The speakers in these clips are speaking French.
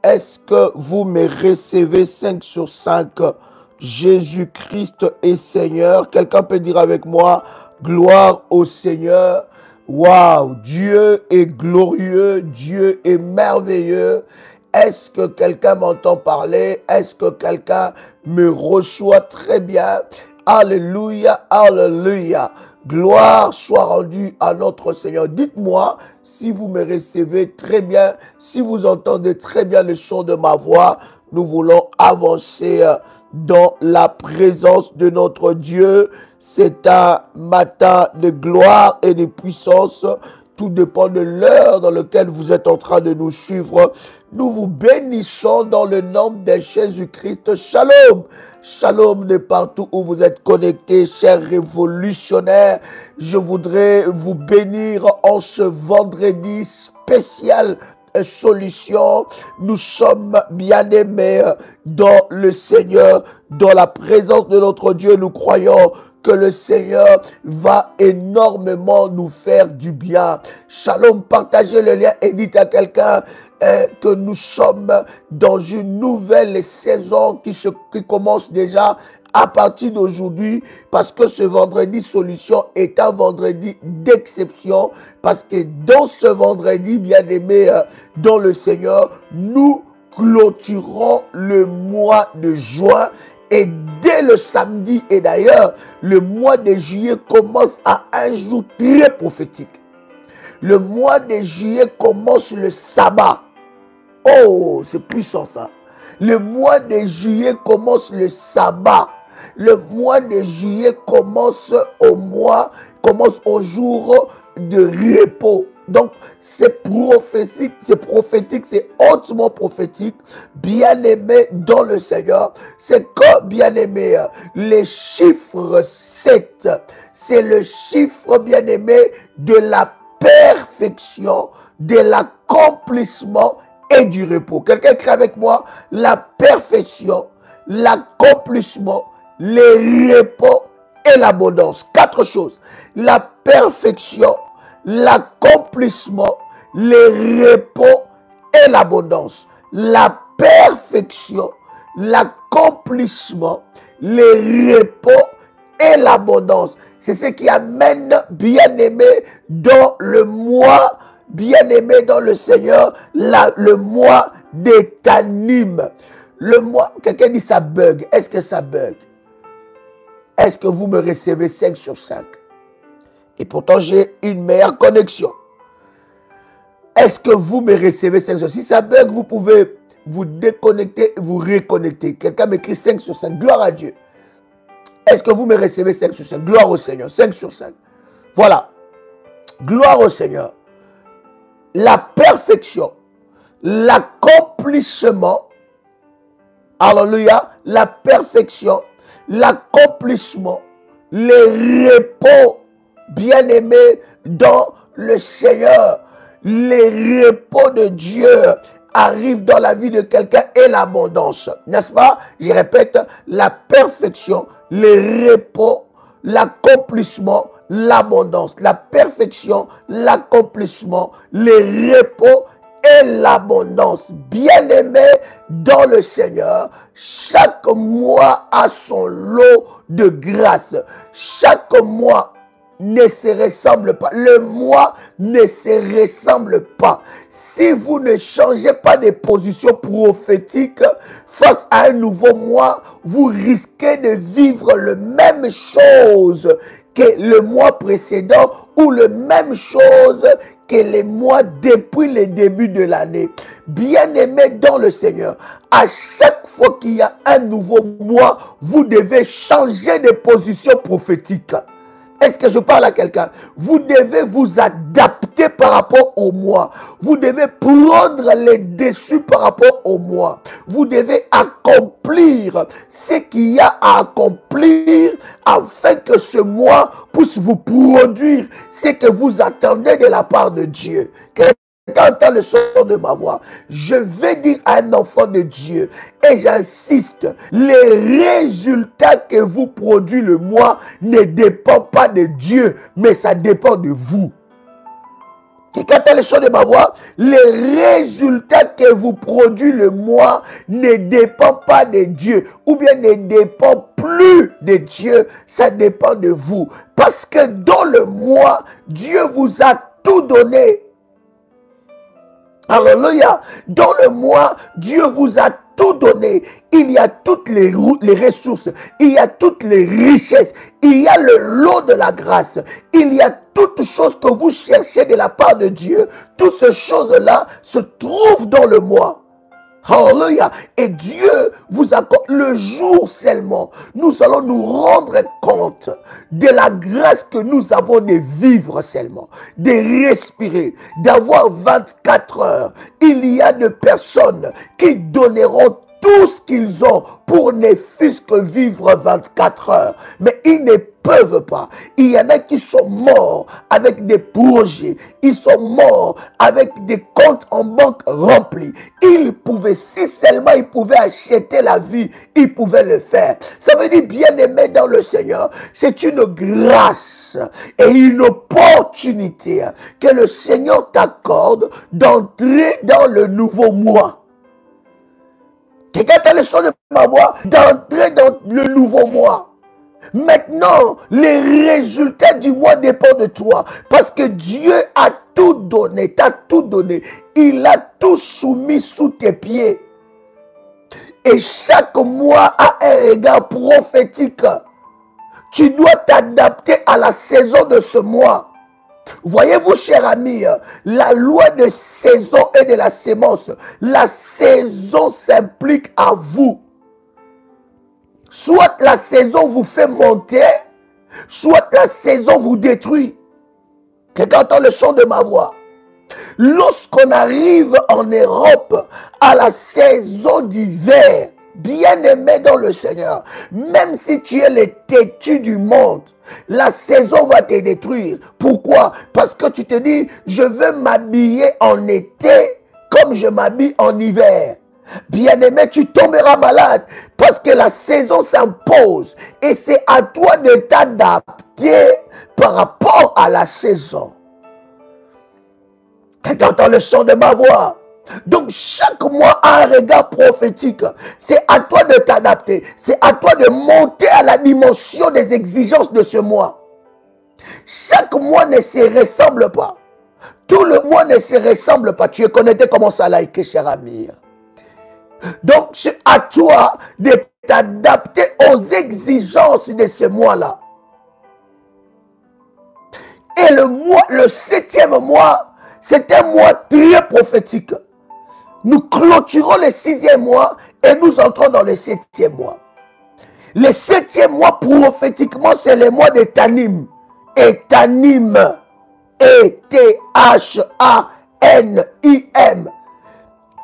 est-ce que vous me recevez 5 sur 5? Jésus-Christ est Seigneur. Quelqu'un peut dire avec moi, gloire au Seigneur. Waouh, Dieu est glorieux, Dieu est merveilleux. Est-ce que quelqu'un m'entend parler? Est-ce que quelqu'un me reçoit très bien? Alléluia, alléluia. Gloire soit rendue à notre Seigneur. Dites-moi si vous me recevez très bien, si vous entendez très bien le son de ma voix. Nous voulons avancer dans la présence de notre Dieu. C'est un matin de gloire et de puissance. Tout dépend de l'heure dans laquelle vous êtes en train de nous suivre. Nous vous bénissons dans le nom de Jésus-Christ. Shalom. Shalom de partout où vous êtes connectés, chers révolutionnaires. Je voudrais vous bénir en ce vendredi spécial solution. Nous sommes bien-aimés dans le Seigneur, dans la présence de notre Dieu. Nous croyons que le Seigneur va énormément nous faire du bien. Shalom, partagez le lien et dites à quelqu'un que nous sommes dans une nouvelle saison qui commence déjà à partir d'aujourd'hui, parce que ce vendredi solution est un vendredi d'exception, parce que dans ce vendredi, bien-aimé dans le Seigneur, nous clôturons le mois de juin. Et dès le samedi, et d'ailleurs, le mois de juillet commence à un jour très prophétique. Le mois de juillet commence le sabbat. Oh, c'est puissant ça. Le mois de juillet commence le sabbat. Le mois de juillet commence au jour de repos. Donc, c'est prophétique, c'est hautement prophétique. Bien-aimé dans le Seigneur, c'est que, bien-aimé, les chiffres 7, c'est le chiffre, bien-aimé, de la perfection, de l'accomplissement et du repos. Quelqu'un écrit avec moi, la perfection, l'accomplissement, le repos et l'abondance. 4 choses. La perfection, l'accomplissement, le repos et l'abondance. La perfection, l'accomplissement, le repos et l'abondance. C'est ce qui amène, bien-aimé, dans le mois, bien-aimé dans le Seigneur, le mois des Tanim. Le mois, quelqu'un dit ça bug. Est-ce que ça bug? Est-ce que vous me recevez 5 sur 5? Et pourtant, j'ai une meilleure connexion. Est-ce que vous me recevez 5 sur 5? Si ça bug, vous pouvez vous déconnecter et vous reconnecter. Quelqu'un m'écrit 5 sur 5. Gloire à Dieu. Est-ce que vous me recevez 5 sur 5? Gloire au Seigneur. 5 sur 5. Voilà. Gloire au Seigneur. La perfection, l'accomplissement, alléluia, la perfection, l'accomplissement, le repos, bien-aimé dans le Seigneur, le repos de Dieu arrive dans la vie de quelqu'un et l'abondance, n'est-ce pas? Je répète, la perfection, le repos, l'accomplissement, l'abondance, la perfection, l'accomplissement, le repos et l'abondance. Bien-aimé dans le Seigneur, chaque mois a son lot de grâce. Chaque mois ne se ressemble pas. Le mois ne se ressemble pas. Si vous ne changez pas de position prophétique face à un nouveau mois, vous risquez de vivre la même chose que le mois précédent ou la même chose que les mois depuis le début de l'année. Bien-aimés dans le Seigneur, à chaque fois qu'il y a un nouveau mois, vous devez changer de position prophétique. Est-ce que je parle à quelqu'un? Vous devez vous adapter par rapport au mois. Vous devez prendre les dessus par rapport au mois. Vous devez accomplir ce qu'il y a à accomplir afin que ce mois puisse vous produire ce que vous attendez de la part de Dieu. Quand entend le son de ma voix, je vais dire à un enfant de Dieu, et j'insiste, les résultats que vous produit le mois ne dépendent pas de Dieu, mais ça dépend de vous. Et quand elle est de ma voix, les résultats que vous produit le mois ne dépendent pas de Dieu, ou bien ne dépendent plus de Dieu, ça dépend de vous. Parce que dans le mois, Dieu vous a tout donné. Alléluia. Dans le mois, Dieu vous a tout donné. Il y a toutes les ressources, il y a toutes les richesses, il y a le lot de la grâce, il y a toutes choses que vous cherchez de la part de Dieu. Toutes ces choses-là se trouvent dans le mois. Alléluia. Et Dieu vous accorde le jour seulement. Nous allons nous rendre compte de la grâce que nous avons de vivre seulement, de respirer, d'avoir 24 heures. Il y a des personnes qui donneront tout ce qu'ils ont pour ne fût-ce que vivre 24 heures. Mais ils ne peuvent pas. Il y en a qui sont morts avec des projets. Ils sont morts avec des comptes en banque remplis. Ils pouvaient, si seulement ils pouvaient acheter la vie, ils pouvaient le faire. Ça veut dire, bien-aimé dans le Seigneur, c'est une grâce et une opportunité que le Seigneur t'accorde d'entrer dans le nouveau mois. Quelqu'un a le son de ma voix, d'entrer dans le nouveau mois. Maintenant, les résultats du mois dépendent de toi. Parce que Dieu a tout donné, t'a tout donné. Il a tout soumis sous tes pieds. Et chaque mois a un regard prophétique. Tu dois t'adapter à la saison de ce mois. Voyez-vous, cher ami, la loi de saison et de la sémence. La saison s'implique à vous. Soit la saison vous fait monter, soit la saison vous détruit. Quelqu'un entend le son de ma voix. Lorsqu'on arrive en Europe à la saison d'hiver, bien-aimé dans le Seigneur, même si tu es le têtu du monde, la saison va te détruire. Pourquoi? Parce que tu te dis, je veux m'habiller en été comme je m'habille en hiver. Bien-aimé, tu tomberas malade parce que la saison s'impose et c'est à toi de t'adapter par rapport à la saison. Tu entends le son de ma voix. Donc chaque mois a un regard prophétique. C'est à toi de t'adapter. C'est à toi de monter à la dimension des exigences de ce mois. Chaque mois ne se ressemble pas. Tout le mois ne se ressemble pas. Tu es connecté comment ça l'a été, cher ami. Donc c'est à toi de t'adapter aux exigences de ce mois-là. Et le 7e mois, c'est un mois très prophétique. Nous clôturons le 6e mois et nous entrons dans le 7e mois. Le 7e mois, prophétiquement, c'est le mois de Tanim. Et Tanim, E-T-H-A-N-I-M.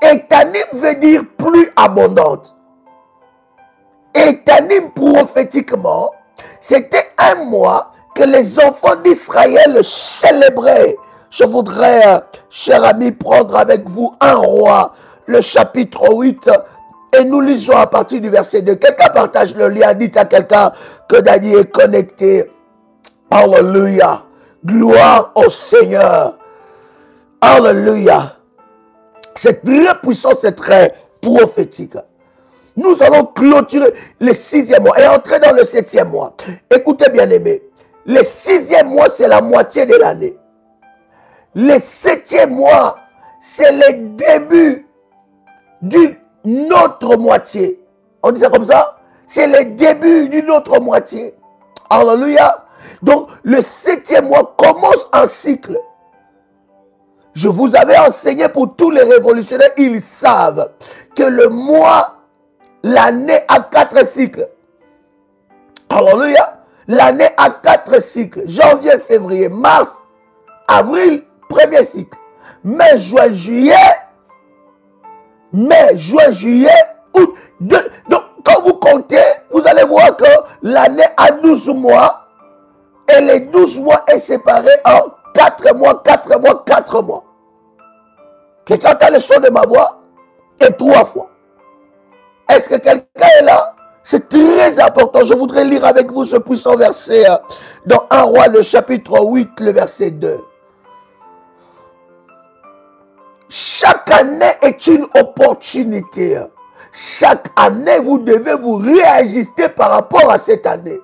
Et Tanim veut dire plus abondante. Et Tanim, prophétiquement, c'était un mois que les enfants d'Israël célébraient. Je voudrais, cher ami, prendre avec vous un roi, le chapitre 8, et nous lisons à partir du verset 2. Quelqu'un partage le lien, dites à quelqu'un que Dadi est connecté. Alléluia. Gloire au Seigneur. Alléluia. C'est très puissant, c'est très prophétique. Nous allons clôturer le 6e mois et entrer dans le 7e mois. Écoutez bien aimé, le 6e mois c'est la moitié de l'année. Le 7e mois c'est le début d'une autre moitié. On dit ça comme ça? C'est le début d'une autre moitié. Alléluia. Donc le 7e mois commence un cycle. Je vous avais enseigné pour tous les révolutionnaires, ils savent que le mois, l'année a 4 cycles. Alléluia. L'année a 4 cycles. Janvier, février, mars, avril, premier cycle. Mai, juin, juillet, août. Donc, quand vous comptez, vous allez voir que l'année a 12 mois et les 12 mois est séparé en 4 mois, 4 mois, 4 mois. Quelqu'un a le son de ma voix et 3 fois. Est-ce que quelqu'un est là? C'est très important. Je voudrais lire avec vous ce puissant verset dans 1 Roi, le chapitre 8, le verset 2. chaque année est une opportunité. Chaque année, vous devez vous réajuster par rapport à cette année.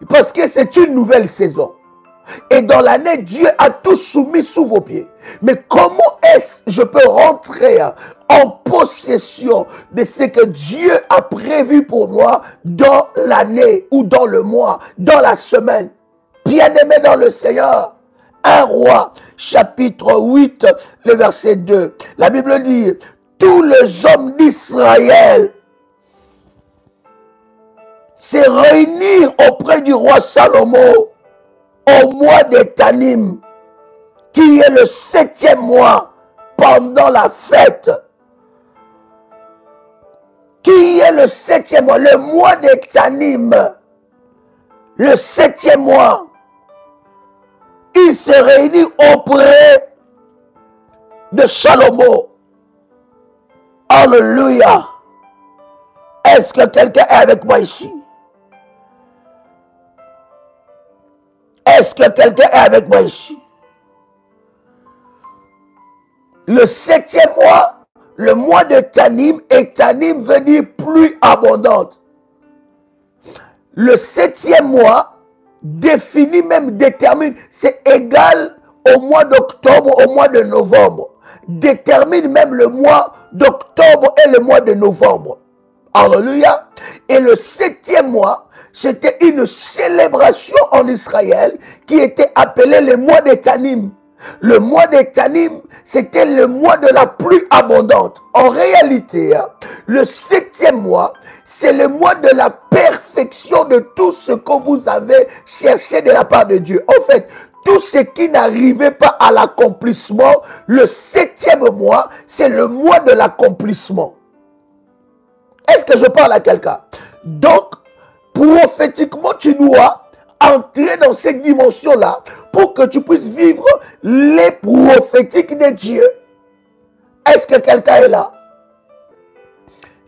Parce que c'est une nouvelle saison. Et dans l'année, Dieu a tout soumis sous vos pieds. Mais comment est-ce que je peux rentrer en possession de ce que Dieu a prévu pour moi dans l'année ou dans le mois, dans la semaine? Bien-aimé dans le Seigneur, 1 Roi, chapitre 8, le verset 2. La Bible dit, tous les hommes d'Israël se réunirent auprès du roi Salomon au mois de Tanim, qui est le 7e mois pendant la fête. Qui est le 7e mois, le mois de Tanim, le 7e mois. Il se réunit auprès de Salomon. Alléluia. Est-ce que quelqu'un est avec moi ici? Est-ce que quelqu'un est avec moi ici? Le 7e mois, le mois de Tanim, et Tanim veut dire pluie abondante. Le 7e mois définit, même détermine, c'est égal au mois d'octobre, au mois de novembre. Détermine même le mois d'octobre et le mois de novembre. Alléluia. Et le 7e mois, c'était une célébration en Israël qui était appelée le mois de Tanim. Le mois de Tanim, c'était le mois de la pluie abondante. En réalité, le 7e mois, c'est le mois de la perfection de tout ce que vous avez cherché de la part de Dieu. En fait, tout ce qui n'arrivait pas à l'accomplissement, le 7e mois, c'est le mois de l'accomplissement. Est-ce que je parle à quelqu'un? Donc, prophétiquement, tu dois entrer dans cette dimension-là pour que tu puisses vivre les prophétiques de Dieu. Est-ce que quelqu'un est là?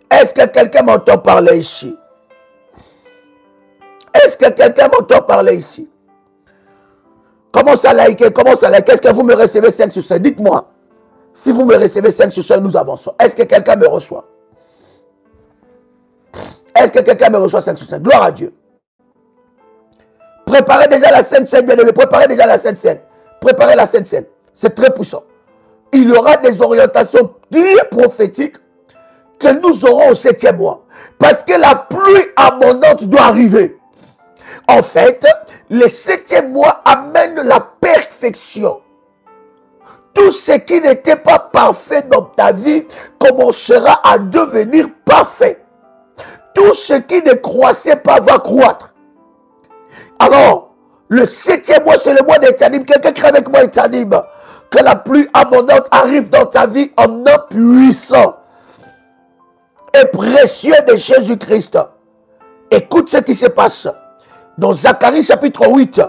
Est-ce que quelqu'un m'entend parler ici? Est-ce que quelqu'un m'entend parler ici? Commence à liker, commence à liker. Est-ce que vous me recevez 5 sur 5? Dites-moi. Si vous me recevez 5 sur 5, nous avançons. Est-ce que quelqu'un me reçoit? Est-ce que quelqu'un me reçoit 5 sur 5? Gloire à Dieu. Préparez déjà la Sainte Seine, bien-aimé. Préparez déjà la Sainte Seine. Préparez la Sainte Seine. C'est très puissant. Il y aura des orientations très prophétiques que nous aurons au 7e mois. Parce que la pluie abondante doit arriver. En fait, le 7e mois amène la perfection. Tout ce qui n'était pas parfait dans ta vie commencera à devenir parfait. Tout ce qui ne croissait pas va croître. Alors, le 7e mois, c'est le mois d'Etanim. Quelqu'un crée avec moi Etanim. Que la pluie abondante arrive dans ta vie en nom puissant et précieux de Jésus-Christ. Écoute ce qui se passe dans Zacharie chapitre 8.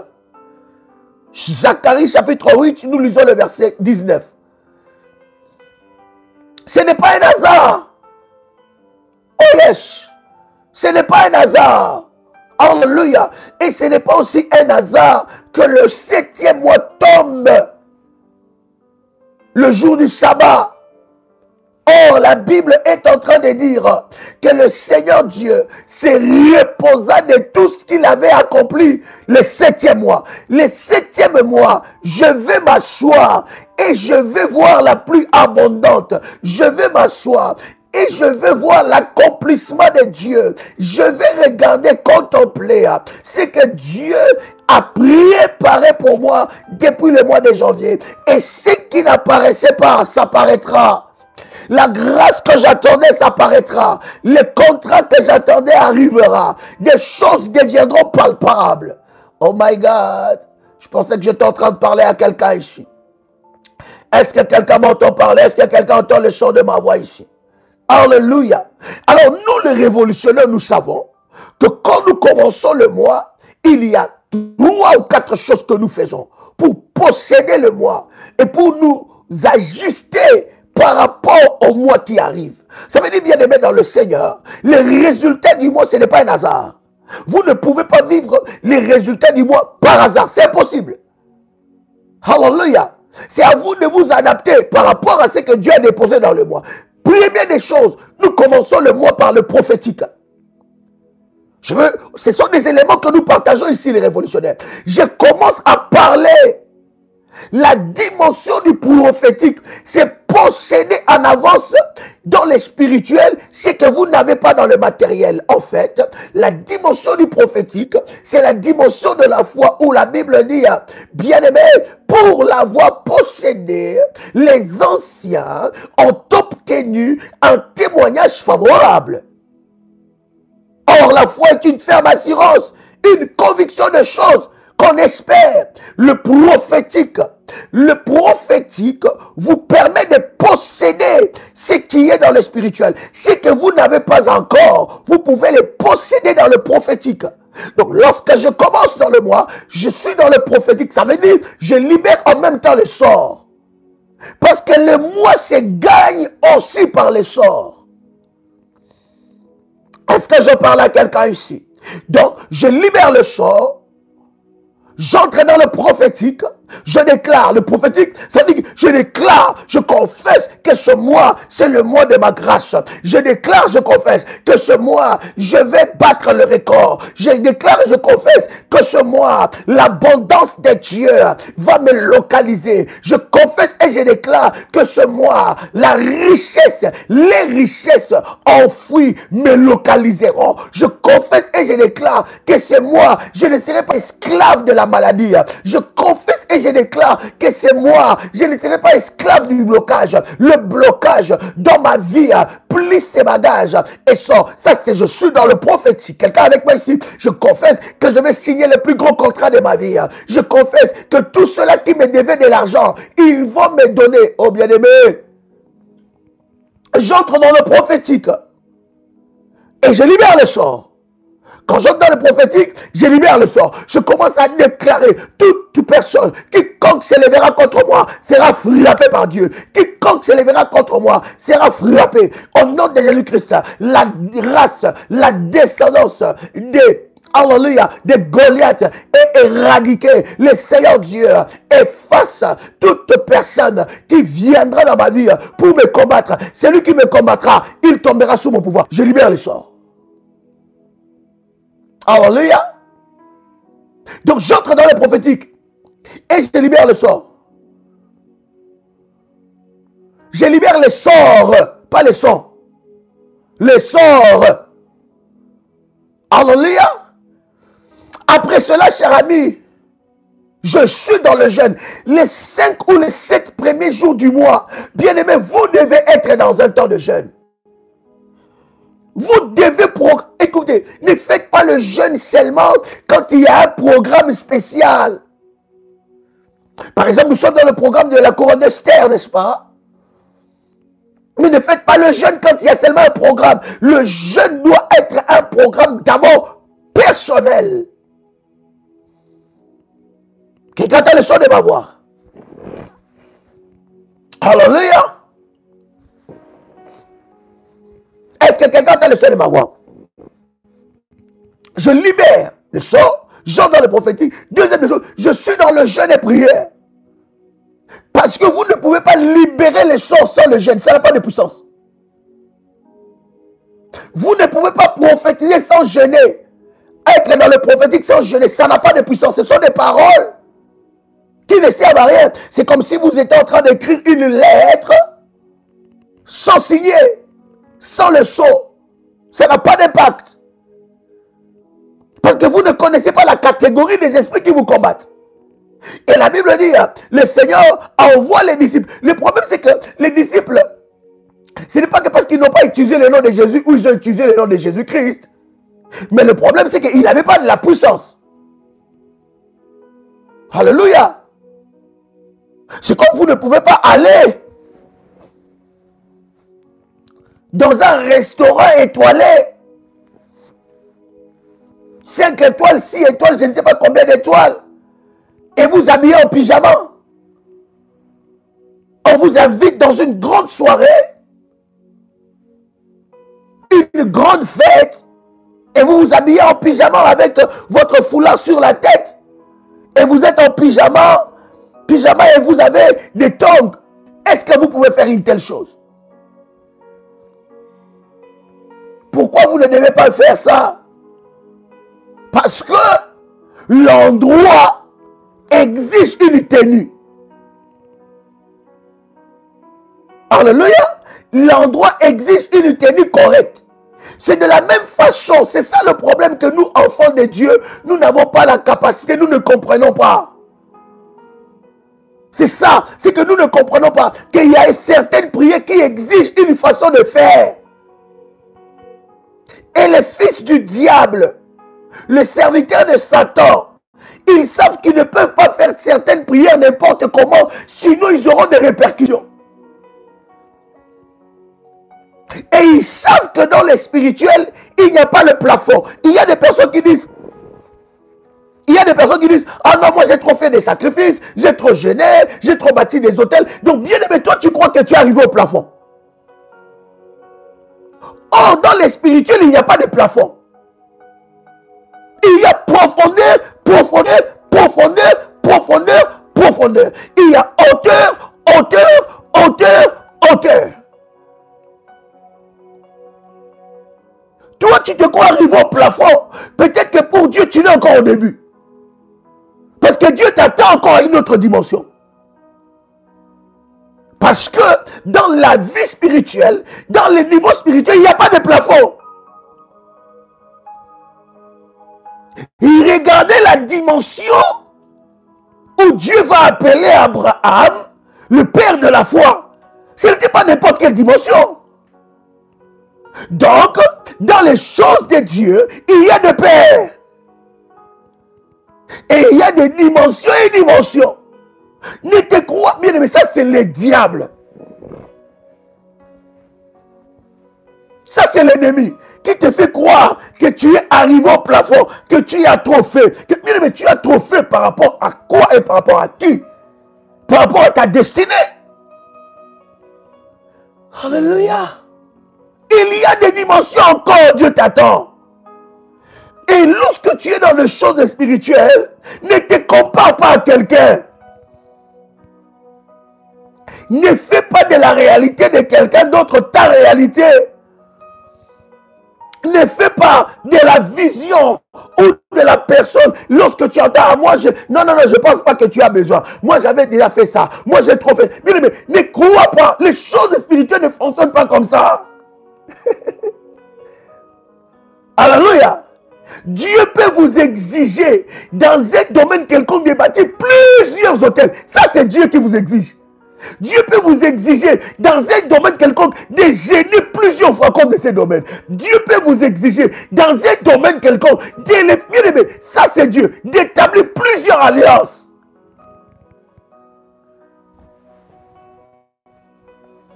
Zacharie chapitre 8, nous lisons le verset 19. Ce n'est pas un hasard. Oh yes. Ce n'est pas un hasard. Alléluia. Et ce n'est pas aussi un hasard que le 7e mois tombe le jour du sabbat. Or, la Bible est en train de dire que le Seigneur Dieu s'est reposa de tout ce qu'il avait accompli le 7e mois. Le 7e mois, je vais m'asseoir et je vais voir la pluie abondante. Je vais m'asseoir et je vais voir l'accomplissement de Dieu. Je vais regarder, contempler ce que Dieu a préparé pour moi depuis le mois de janvier. Et ce qui n'apparaissait pas, ça paraîtra. La grâce que j'attendais, ça paraîtra. Le contrat que j'attendais arrivera. Des choses deviendront palpables. Oh my God. Je pensais que j'étais en train de parler à quelqu'un ici. Est-ce que quelqu'un m'entend parler? Est-ce que quelqu'un entend le son de ma voix ici? Alléluia. Alors nous les révolutionnaires, nous savons que quand nous commençons le mois, il y a 3 ou 4 choses que nous faisons pour posséder le mois et pour nous ajuster par rapport au mois qui arrive. Ça veut dire, bien aimé dans le Seigneur, les résultats du mois, ce n'est pas un hasard. Vous ne pouvez pas vivre les résultats du mois par hasard. C'est impossible. Alléluia. C'est à vous de vous adapter par rapport à ce que Dieu a déposé dans le mois. Première des choses, nous commençons le mois par le prophétique. Ce sont des éléments que nous partageons ici, les révolutionnaires. Je commence à parler. La dimension du prophétique, c'est posséder en avance dans les spirituels ce que vous n'avez pas dans le matériel. En fait, la dimension du prophétique, c'est la dimension de la foi où la Bible dit, bien-aimé, pour l'avoir possédé, les anciens ont obtenu un témoignage favorable. Or, la foi est une ferme assurance, une conviction de choses qu'on espère. Le prophétique vous permet de posséder ce qui est dans le spirituel. Ce que vous n'avez pas encore, vous pouvez le posséder dans le prophétique. Donc, lorsque je commence dans le mois, je suis dans le prophétique. Ça veut dire, je libère en même temps les sorts. Parce que le mois se gagne aussi par les sorts. Est-ce que je parle à quelqu'un ici? Donc, je libère le sort. J'entre dans le prophétique, je déclare, le prophétique, ça dit que je déclare, je confesse que ce mois, c'est le mois de ma grâce. Je déclare, je confesse que ce mois, je vais battre le record. Je déclare, je confesse que ce mois, l'abondance de Dieu va me localiser. Je confesse et je déclare que ce mois, la richesse, les richesses enfouies me localiseront. Je confesse et je déclare que ce mois, je ne serai pas esclave de la maladie. Je confesse et je déclare que c'est moi, je ne serai pas esclave du blocage. Le blocage dans ma vie, plie ses bagages et sort. Ça, c'est je suis dans le prophétique. Quelqu'un avec moi ici, je confesse que je vais signer le plus gros contrat de ma vie. Je confesse que tous ceux-là qui me devaient de l'argent, ils vont me donner. Oh bien-aimé, j'entre dans le prophétique et je libère le sort. Quand j'entre dans le prophétique, je libère le sort. Je commence à déclarer toute personne, quiconque se lèvera contre moi, sera frappé par Dieu. Quiconque se lèvera contre moi, sera frappé. Au nom de Jésus-Christ, la race, la descendance Alléluia, de Goliath est éradiqué. Le Seigneur Dieu efface toute personne qui viendra dans ma vie pour me combattre. Celui qui me combattra, il tombera sous mon pouvoir. Je libère le sort. Alléluia. Donc j'entre dans le prophétique et je libère le sort. Je libère les sorts, pas les sons. Les sorts. Alléluia. Après cela, cher ami, je suis dans le jeûne. Les 5 ou les 7 premiers jours du mois, bien aimé, vous devez être dans un temps de jeûne. Vous devez, écoutez, ne faites pas le jeûne seulement quand il y a un programme spécial. Par exemple, nous sommes dans le programme de la couronne d'Esther, n'est-ce pas? Mais ne faites pas le jeûne quand il y a seulement un programme. Le jeûne doit être un programme d'abord personnel. Quelqu'un a le son de ma voix. Alléluia. Est-ce que quelqu'un a le son de ma voix? Je libère le sort, j'entre dans le prophétique. Deuxième chose, je suis dans le jeûne et prière. Parce que vous ne pouvez pas libérer les sorts sans le jeûne. Ça n'a pas de puissance. Vous ne pouvez pas prophétiser sans jeûner. Être dans le prophétique sans jeûner, ça n'a pas de puissance. Ce sont des paroles qui ne servent à rien. C'est comme si vous étiez en train d'écrire une lettre sans signer, sans le sceau. Ça n'a pas d'impact. Parce que vous ne connaissez pas la catégorie des esprits qui vous combattent. Et la Bible dit, le Seigneur envoie les disciples. Le problème, c'est que les disciples, ce n'est pas que parce qu'ils n'ont pas utilisé le nom de Jésus ou ils ont utilisé le nom de Jésus-Christ. Mais le problème, c'est qu'ils n'avaient pas de la puissance. Alléluia. C'est comme vous ne pouvez pas aller dans un restaurant étoilé. 5 étoiles, 6 étoiles, je ne sais pas combien d'étoiles. Et vous habillez en pyjama. On vous invite dans une grande soirée. Une grande fête. Et vous vous habillez en pyjama avec votre foulard sur la tête. Et vous êtes en pyjama. pyjama et vous avez des tongs. Est-ce que vous pouvez faire une telle chose? Pourquoi vous ne devez pas faire ça? Parce que l'endroit exige une tenue. Alléluia. L'endroit exige une tenue correcte. C'est de la même façon. C'est ça le problème que nous, enfants de Dieu, nous n'avons pas la capacité, nous ne comprenons pas. C'est ça, c'est que nous ne comprenons pas qu'il y a certaines prières qui exigent une façon de faire. Et les fils du diable, les serviteurs de Satan, ils savent qu'ils ne peuvent pas faire certaines prières n'importe comment, sinon ils auront des répercussions. Et ils savent que dans les spirituels, il n'y a pas le plafond. Il y a des personnes qui disent, ah non, moi j'ai trop fait des sacrifices, j'ai trop jeûné, j'ai trop bâti des hôtels. Donc bien aimé, toi tu crois que tu es arrivé au plafond. Or, dans les spirituels, il n'y a pas de plafond. Il y a profondeur, profondeur, profondeur, profondeur, profondeur. Il y a hauteur, hauteur, hauteur, hauteur. Toi, tu te crois arriver au plafond. Peut-être que pour Dieu, tu es encore au début. Parce que Dieu t'attend encore à une autre dimension. Parce que dans la vie spirituelle, dans les niveaux spirituels, il n'y a pas de plafond. Il regardait la dimension où Dieu va appeler Abraham le père de la foi. Ce n'était pas n'importe quelle dimension. Donc, dans les choses de Dieu, il y a des pères. Et il y a des dimensions et dimensions. Ne te crois bien, mais ça c'est le diable. Ça c'est l'ennemi qui te fait croire que tu es arrivé au plafond, que tu as trop fait. Bien aimé, tu as trop fait par rapport à quoi et par rapport à qui? Par rapport à ta destinée. Alléluia. Il y a des dimensions encore, Dieu t'attend. Et lorsque tu es dans les choses spirituelles, ne te compare pas à quelqu'un. Ne fais pas de la réalité de quelqu'un d'autre ta réalité. Ne fais pas de la vision ou de la personne lorsque tu entends à moi, non, je ne pense pas que tu as besoin. Moi, j'avais déjà fait ça. Moi, j'ai trop fait. Bien, mais ne crois pas. Les choses spirituelles ne fonctionnent pas comme ça. Alléluia. Dieu peut vous exiger dans un domaine quelconque de bâtir plusieurs hôtels. Ça, c'est Dieu qui vous exige. Dieu peut vous exiger dans un domaine quelconque de gêner plusieurs fois à cause de ces domaines. Dieu peut vous exiger dans un domaine quelconque d'élever, bien aimé, ça c'est Dieu, d'établir plusieurs alliances.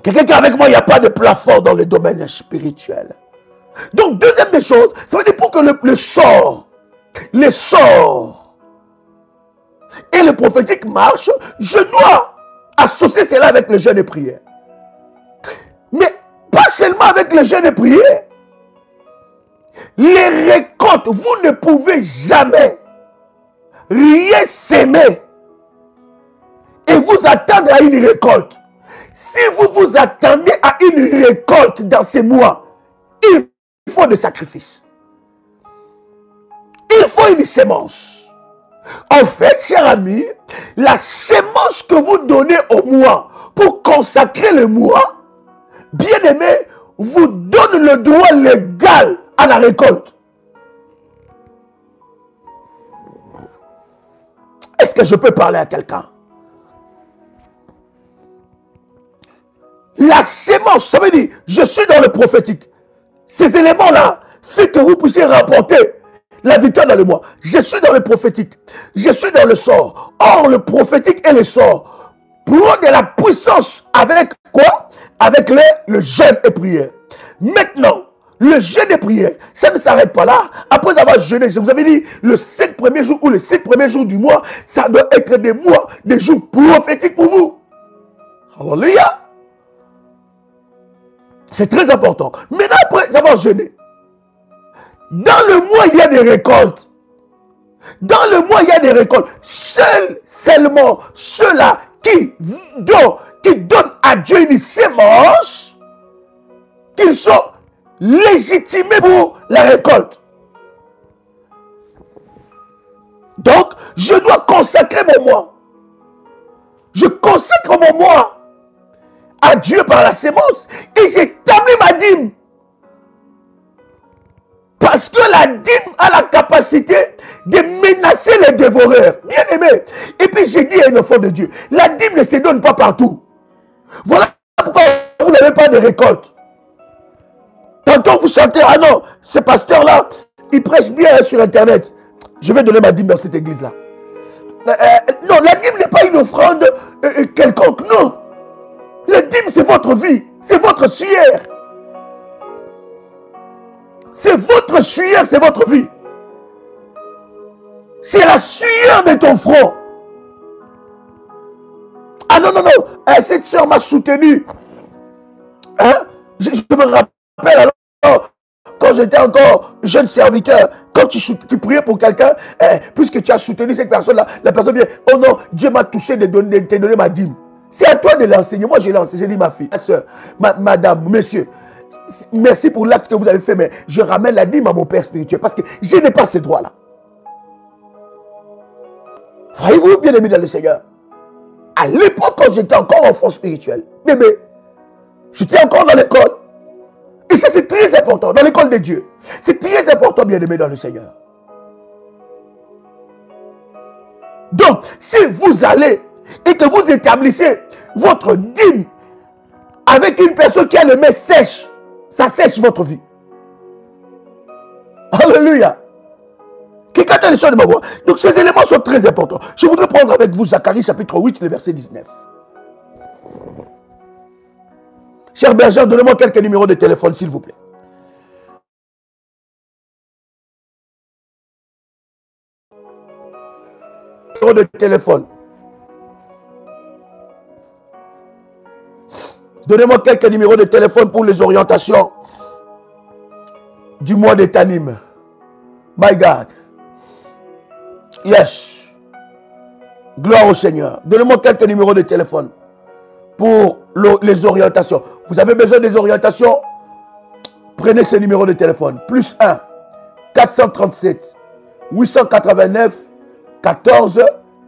Quelqu'un qui est avec moi, il n'y a pas de plafond dans le domaine spirituel. Donc, deuxième des choses, ça veut dire pour que le sort et le prophétique marchent, je dois associer cela avec le jeûne et prière. Mais pas seulement avec le jeûne et prière. Les récoltes, vous ne pouvez jamais rien s'aimer et vous attendre à une récolte. Si vous vous attendez à une récolte dans ces mois, il faut des sacrifices. Il faut une sémence. En fait, cher ami, la sémence que vous donnez au mois pour consacrer le mois, bien aimé, vous donne le droit légal à la récolte. Est-ce que je peux parler à quelqu'un? La sémence, ça veut dire, je suis dans le prophétique. Ces éléments-là font que vous puissiez remporter la victoire dans le mois. Je suis dans le prophétique. Je suis dans le sort. Or, le prophétique et le sort prend de la puissance avec quoi? Avec le jeûne et prière. Maintenant, le jeûne et prière, ça ne s'arrête pas là. Après avoir jeûné, je vous avais dit, le 7 premiers jours ou les 7 premiers jours du mois, ça doit être des mois, des jours prophétiques pour vous. Alléluia. C'est très important. Maintenant, après avoir jeûné, dans le mois, il y a des récoltes. Dans le mois, il y a des récoltes. Seulement ceux-là qui donnent à Dieu une sémence, qu'ils sont légitimés pour la récolte. Donc, je dois consacrer mon mois. Je consacre mon mois à Dieu par la sémence et j'établis ma dîme. Parce que la dîme a la capacité de menacer les dévoreurs. Bien aimé. Et puis j'ai dit à un enfant de Dieu, la dîme ne se donne pas partout. Voilà pourquoi vous n'avez pas de récolte. Tantôt vous sentez, ah non, ce pasteur-là, il prêche bien sur Internet. Je vais donner ma dîme dans cette église-là. Non, la dîme n'est pas une offrande quelconque, non. La dîme, c'est votre vie, c'est votre sueur. C'est votre sueur, c'est votre vie. C'est la sueur de ton front. Ah non, non, non, cette soeur m'a soutenu. Hein? Je me rappelle alors, quand j'étais encore jeune serviteur, quand tu priais pour quelqu'un, puisque tu as soutenu cette personne-là, la personne vient, oh non, Dieu m'a touché de te donner ma dîme. C'est à toi de l'enseigner. Moi, je l'ai enseigné, j'ai dit ma fille, ma soeur, madame, monsieur, merci pour l'acte que vous avez fait, mais je ramène la dîme à mon père spirituel parce que je n'ai pas ce droit-là. Voyez-vous, bien aimé dans le Seigneur, à l'époque, quand j'étais encore enfant spirituel, bébé, j'étais encore dans l'école. Et ça, c'est très important, dans l'école de Dieu. C'est très important, bien aimé dans le Seigneur. Donc, si vous allez et que vous établissez votre dîme avec une personne qui a les mains sèches, ça sèche votre vie. Alléluia. Quelqu'un a le son de ma voix. Donc ces éléments sont très importants. Je voudrais prendre avec vous Zacharie chapitre 8, le verset 19. Cher berger, donnez-moi quelques numéros de téléphone, s'il vous plaît. Numéro de téléphone. Donnez-moi quelques numéros de téléphone pour les orientations du mois d'Etanim. My God. Yes. Gloire au Seigneur. Donnez-moi quelques numéros de téléphone pour les orientations. Vous avez besoin des orientations? Prenez ce numéro de téléphone. Plus 1 437 889 14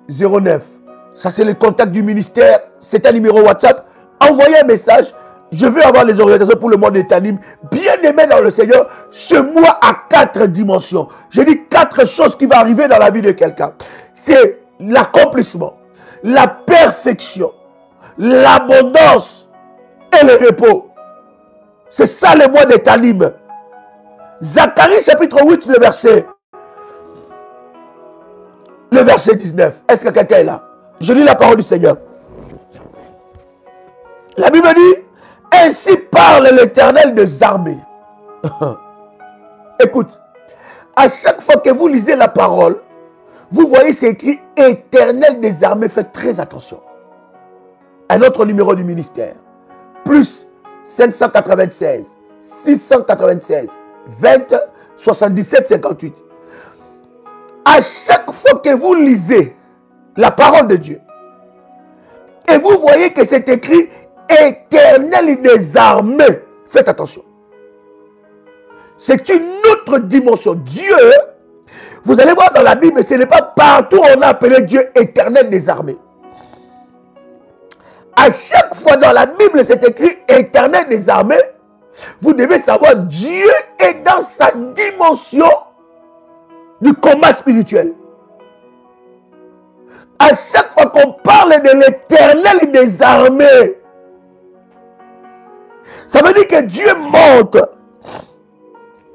09. Ça, c'est le contact du ministère. C'est un numéro WhatsApp. Envoyez un message. Je veux avoir les orientations pour le mois d'Etanim. Bien aimé dans le Seigneur, ce mois a 4 dimensions. Je dis 4 choses qui vont arriver dans la vie de quelqu'un. C'est l'accomplissement, la perfection, l'abondance et le repos. C'est ça le mois d'Etanim. Zacharie chapitre 8, le verset 19. Est-ce que quelqu'un est là? Je lis la parole du Seigneur. La Bible dit, ainsi parle l'Éternel des armées. Écoute, à chaque fois que vous lisez la parole, vous voyez c'est écrit Éternel des armées. Faites très attention. Un autre numéro du ministère. Plus 596 696 20 77 58. À chaque fois que vous lisez la parole de Dieu et vous voyez que c'est écrit Éternel des armées, faites attention. C'est une autre dimension. Dieu, vous allez voir dans la Bible, ce n'est pas partout où on a appelé Dieu Éternel des armées. À chaque fois dans la Bible, c'est écrit Éternel des armées. Vous devez savoir, Dieu est dans sa dimension du combat spirituel. À chaque fois qu'on parle de l'Éternel des armées, ça veut dire que Dieu monte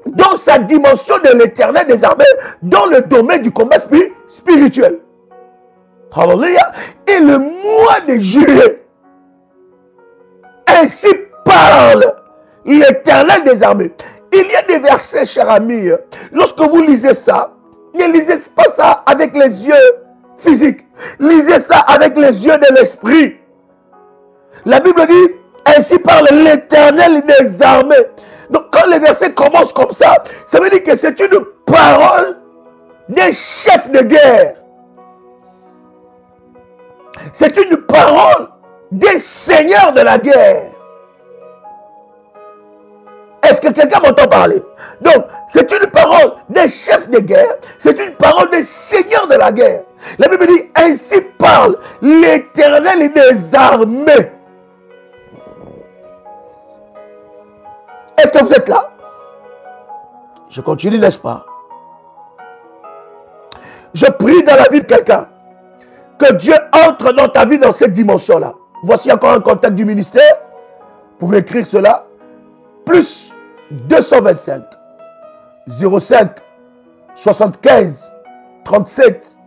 dans sa dimension de l'Éternel des armées, dans le domaine du combat spirituel. Alléluia. Et le mois de juillet, ainsi parle l'Éternel des armées. Il y a des versets, cher ami, lorsque vous lisez ça, ne lisez pas ça avec les yeux physiques. Lisez ça avec les yeux de l'esprit. La Bible dit, ainsi parle l'Éternel des armées. Donc quand les versets commencent comme ça veut dire que c'est une parole des chefs de guerre. C'est une parole des seigneurs de la guerre. Est-ce que quelqu'un m'entend parler? Donc, c'est une parole des chefs de guerre, c'est une parole des seigneurs de la guerre. La Bible dit, ainsi parle l'Éternel des armées. Est-ce que vous êtes là? Je continue, n'est-ce pas? Je prie dans la vie de quelqu'un que Dieu entre dans ta vie dans cette dimension-là. Voici encore un contact du ministère. Vous pouvez écrire cela. Plus 225 05 75 37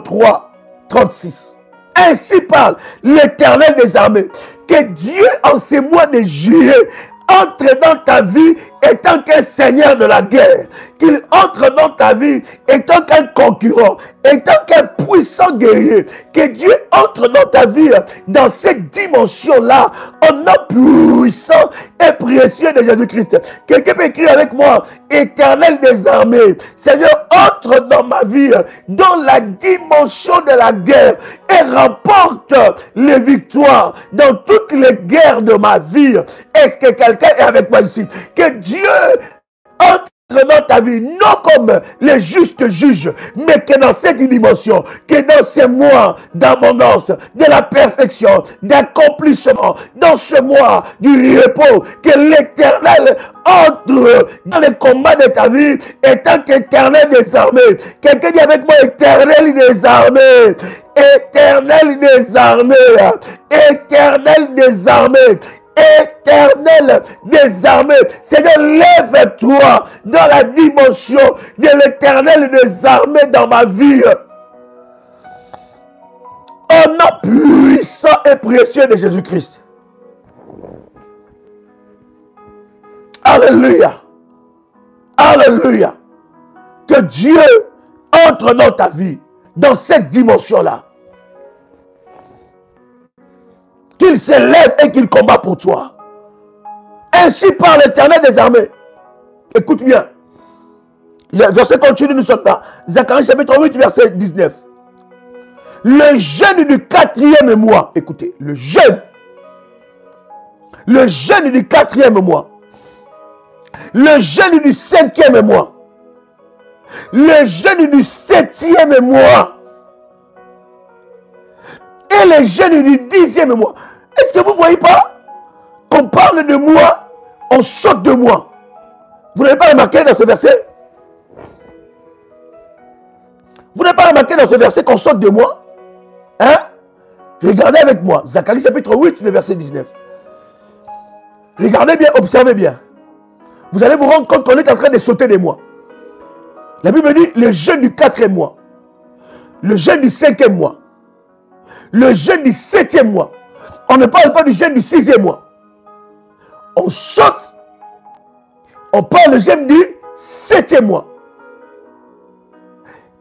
03 36. Ainsi parle l'Éternel des armées. Que Dieu en ces mois de juillet entre dans ta vie étant qu'un seigneur de la guerre, qu'il entre dans ta vie étant qu'un concurrent, étant qu'un puissant guerrier, que Dieu entre dans ta vie dans cette dimension-là, en nom puissant et précieux de Jésus-Christ. Quelqu'un peut écrire avec moi, Éternel des armées, Seigneur, entre dans ma vie, dans la dimension de la guerre et remporte les victoires dans toutes les guerres de ma vie. Est-ce que quelqu'un est avec moi ici? Que Dieu entre dans ta vie, non comme les justes juges, mais que dans cette dimension, que dans ces mois d'abondance, de la perfection, d'accomplissement, dans ce mois du repos, que l'Éternel entre dans les combats de ta vie, étant qu'Éternel des armées. Quelqu'un dit avec moi, Éternel des armées, Éternel des armées, Éternel des armées. Éternel des armées, Seigneur, lève-toi dans la dimension de l'Éternel des armées dans ma vie. Au nom puissant et précieux de Jésus-Christ. Alléluia. Alléluia. Que Dieu entre dans ta vie, dans cette dimension-là. Qu'il se lève et qu'il combat pour toi. Ainsi par l'Éternel des armées. Écoute bien. Le verset continue, nous sommes dans Zacharie chapitre 8, verset 19. Le jeûne du 4e mois. Écoutez, le jeûne. Le jeûne du 4e mois. Le jeûne du 5e mois. Le jeûne du 7e mois. Et le jeûne du 10e mois. Est-ce que vous ne voyez pas qu'on parle de moi, on saute de moi? Vous n'avez pas remarqué dans ce verset? Vous n'avez pas remarqué dans ce verset qu'on saute de moi? Hein? Regardez avec moi. Zacharie chapitre 8, le verset 19. Regardez bien, observez bien. Vous allez vous rendre compte qu'on est en train de sauter de moi. La Bible dit le jeûne du 4e mois. Le jeûne du 5e mois. Le jeûne du 7e mois. On ne parle pas du jeûne du 6e mois. On saute. On parle du jeûne du 7e mois.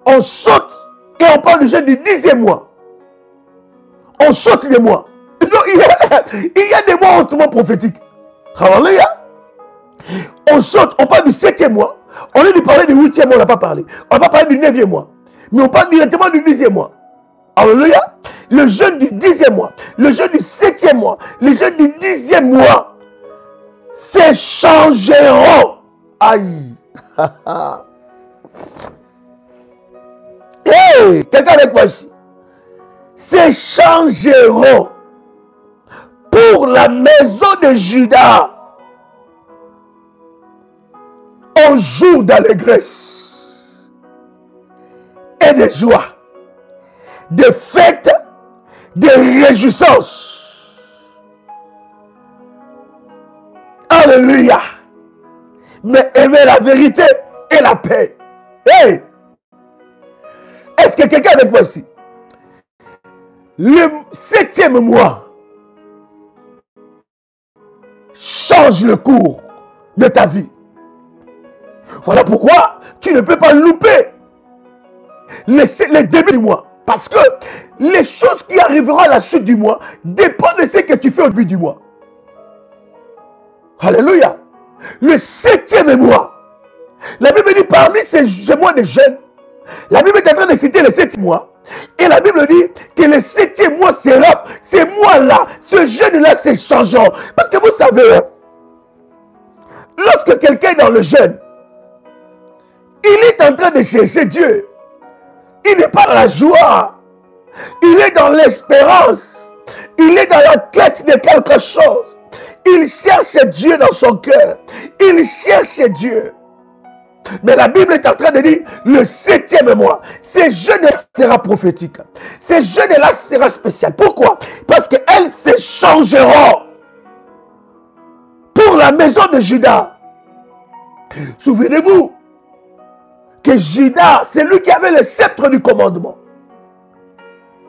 On saute et on parle du jeûne du 10e mois. On saute des mois. Donc, il y a des mois hautement prophétiques. Alléluia. On saute, on parle du 7e mois. On a dû parler du 8e mois, on n'a pas parlé. On n'a pas parlé du 9e mois. Mais on parle directement du 10e mois. Alléluia. Le jeûne du 10e mois, le jeûne du 7e mois, le jeûne du 10e mois s'échangeront. Aïe. Hey, quelqu'un avec moi ici. S'échangeront pour la maison de Juda au jour d'allégresse et de joie, de fêtes, de réjouissances. Alléluia. Mais aimer la vérité et la paix. Hey! Est-ce que quelqu'un avec moi ici? Le 7e mois change le cours de ta vie. Voilà pourquoi tu ne peux pas louper le début du mois. Parce que les choses qui arriveront à la suite du mois dépendent de ce que tu fais au début du mois. Alléluia. Le 7e mois. La Bible dit parmi ces mois de jeûne, La Bible est en train de citer le 7e mois. Et la Bible dit que le 7e mois sera, ces mois-là, ce jeûne-là, c'est changeant. Parce que vous savez, lorsque quelqu'un est dans le jeûne, il est en train de chercher Dieu. Il n'est pas dans la joie. Il est dans l'espérance. Il est dans la quête de quelque chose. Il cherche Dieu dans son cœur. Il cherche Dieu. Mais la Bible est en train de dire, le 7e mois, ce jeûne sera prophétique. Ce jeûne-là sera spécial. Pourquoi? Parce qu'elles se changeront pour la maison de Judas. Souvenez-vous que Judas, c'est lui qui avait le sceptre du commandement.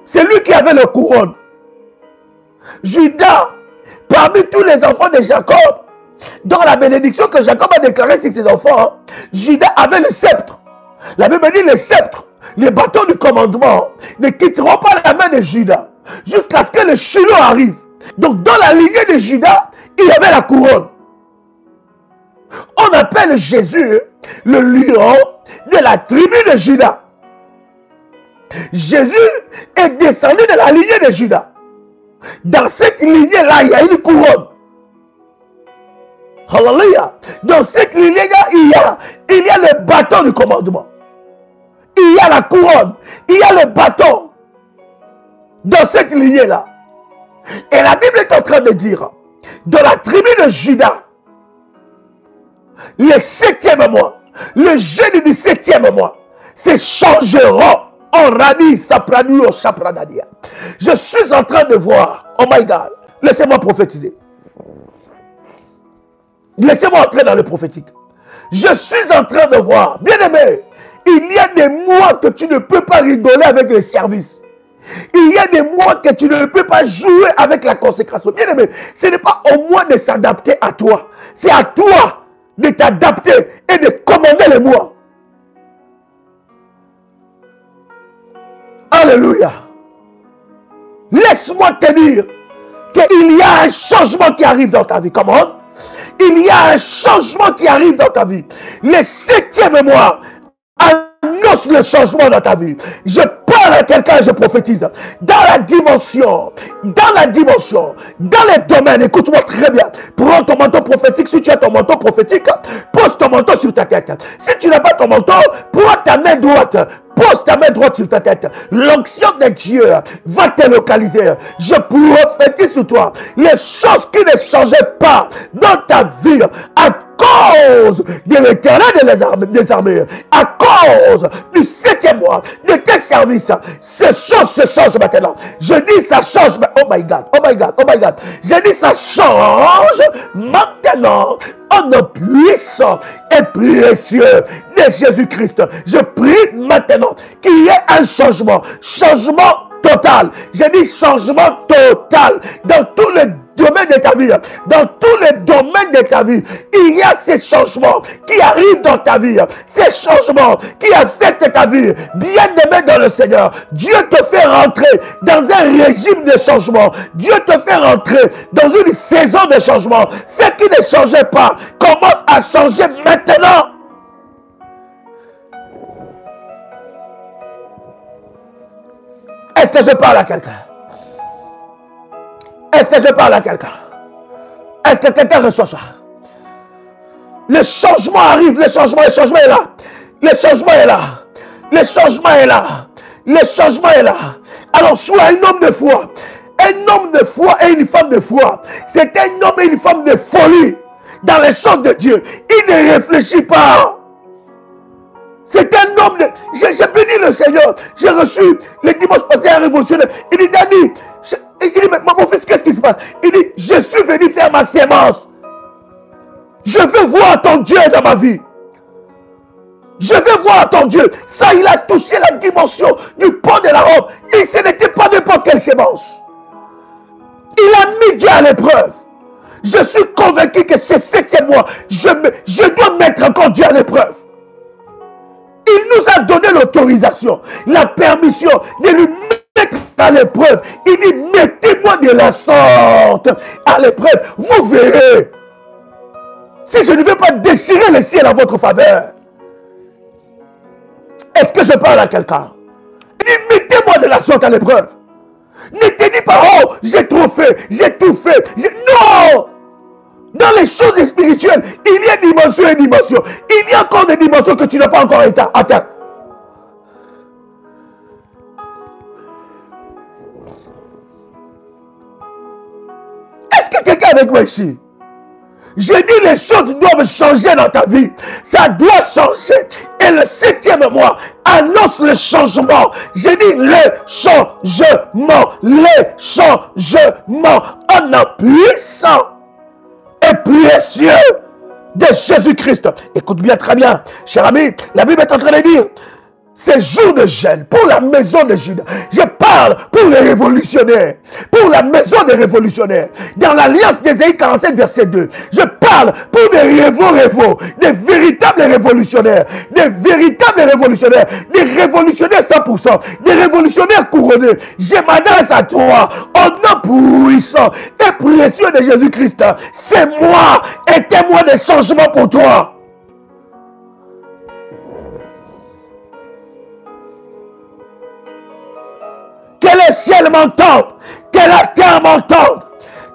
C'est lui qui avait le couronne. Judas, parmi tous les enfants de Jacob, dans la bénédiction que Jacob a déclarée sur ses enfants, Judas avait le sceptre. La Bible dit le sceptre, les bâtons du commandement ne quitteront pas la main de Judas jusqu'à ce que le Shiloh arrive. Donc dans la lignée de Judas, il y avait la couronne. On appelle Jésus le lion de la tribu de Judas. Jésus est descendu de la lignée de Judas. Dans cette lignée-là, il y a une couronne. Alléluia. Dans cette lignée-là, il y a le bâton du commandement. Il y a la couronne. Il y a le bâton. Dans cette lignée-là. Et la Bible est en train de dire, dans la tribu de Judas, le 7e mois, le jeûne du 7e mois, se changeront en rani sapranu au chapradadia. Je suis en train de voir, oh my God, laissez-moi prophétiser. Laissez-moi entrer dans le prophétique. Je suis en train de voir, bien aimé, il y a des mois que tu ne peux pas rigoler avec le service. Il y a des mois que tu ne peux pas jouer avec la consécration. Bien aimé, ce n'est pas au moins de s'adapter à toi. C'est à toi de t'adapter et de commander les mois. Alléluia. Laisse-moi te dire qu'il y a un changement qui arrive dans ta vie. Comment? Il y a un changement qui arrive dans ta vie. Le 7e mois annonce le changement dans ta vie. Je parle à quelqu'un et je prophétise. Dans la dimension, dans les domaines, écoute-moi très bien. Prends ton manteau prophétique. Si tu as ton manteau prophétique, pose ton manteau sur ta tête. Si tu n'as pas ton manteau, prends ta main droite. Pose ta main droite sur ta tête. L'onction de Dieu va te localiser. Je prophétise sur toi les choses qui ne changeaient pas dans ta vie à cause de l'Éternel des armées, à cause du 7e mois de tes services. Ces choses se changent maintenant. Je dis ça change. Oh my God, oh my God, oh my God. Je dis ça change maintenant. Au nom puissant et précieux de Jésus-Christ. Je prie maintenant qu'il y ait un changement. Changement total. J'ai dit changement total dans tous les domaines de ta vie. Dans tous les domaines de ta vie, il y a ces changements qui arrivent dans ta vie. Ces changements qui affectent ta vie. Bien-aimé dans le Seigneur, Dieu te fait rentrer dans un régime de changement. Dieu te fait rentrer dans une saison de changement. Ce qui ne changeait pas commence à changer maintenant. Est-ce que je parle à quelqu'un? Est-ce que je parle à quelqu'un? Est-ce que quelqu'un reçoit ça? Le changement arrive, le changement est là. Le changement est là. Le changement est là. Le changement est là. Alors sois un homme de foi. Un homme de foi et une femme de foi. C'est un homme et une femme de folie dans les choses de Dieu. Il ne réfléchit pas. C'est un homme de... J'ai béni le Seigneur. J'ai reçu le dimanche passé un révolutionnaire. Il dit, Dani, il dit, mais mon fils, qu'est-ce qui se passe? Il dit, je suis venu faire ma sémence. Je veux voir ton Dieu dans ma vie. Je veux voir ton Dieu. Ça, il a touché la dimension du pont de la robe. Et ce n'était pas n'importe quelle sémence. Il a mis Dieu à l'épreuve. Je suis convaincu que ce 7e mois, je dois mettre encore Dieu à l'épreuve. Il nous a donné l'autorisation, la permission de lui mettre à l'épreuve. Il dit, mettez-moi de la sorte à l'épreuve. Vous verrez. Si je ne vais pas déchirer le ciel à votre faveur. Est-ce que je parle à quelqu'un? Il dit, mettez-moi de la sorte à l'épreuve. Ne te dis pas, oh, j'ai trop fait, j'ai tout fait. Non! Dans les choses spirituelles, il y a dimension et dimension. Il y a encore des dimensions que tu n'as pas encore atteint. Est-ce que quelqu'un est avec moi ici? J'ai dit les choses doivent changer dans ta vie. Ça doit changer. Et le 7e mois annonce le changement. J'ai dit le changement. Le changement. En un puissant et précieux de Jésus-Christ. Écoute bien, très bien. Cher ami, la Bible est en train de dire, ces jours de jeûne pour la maison de Juda. Je parle pour les révolutionnaires, pour la maison des révolutionnaires. Dans l'alliance d'Ésaïe 47, verset 2, je parle pour des révaux, des véritables révolutionnaires, des révolutionnaires 100%, des révolutionnaires couronnés. Je m'adresse à toi, au nom puissant et précieux de Jésus-Christ. C'est moi et témoin de changement pour toi. Que les ciels m'entendent, que la terre m'entende,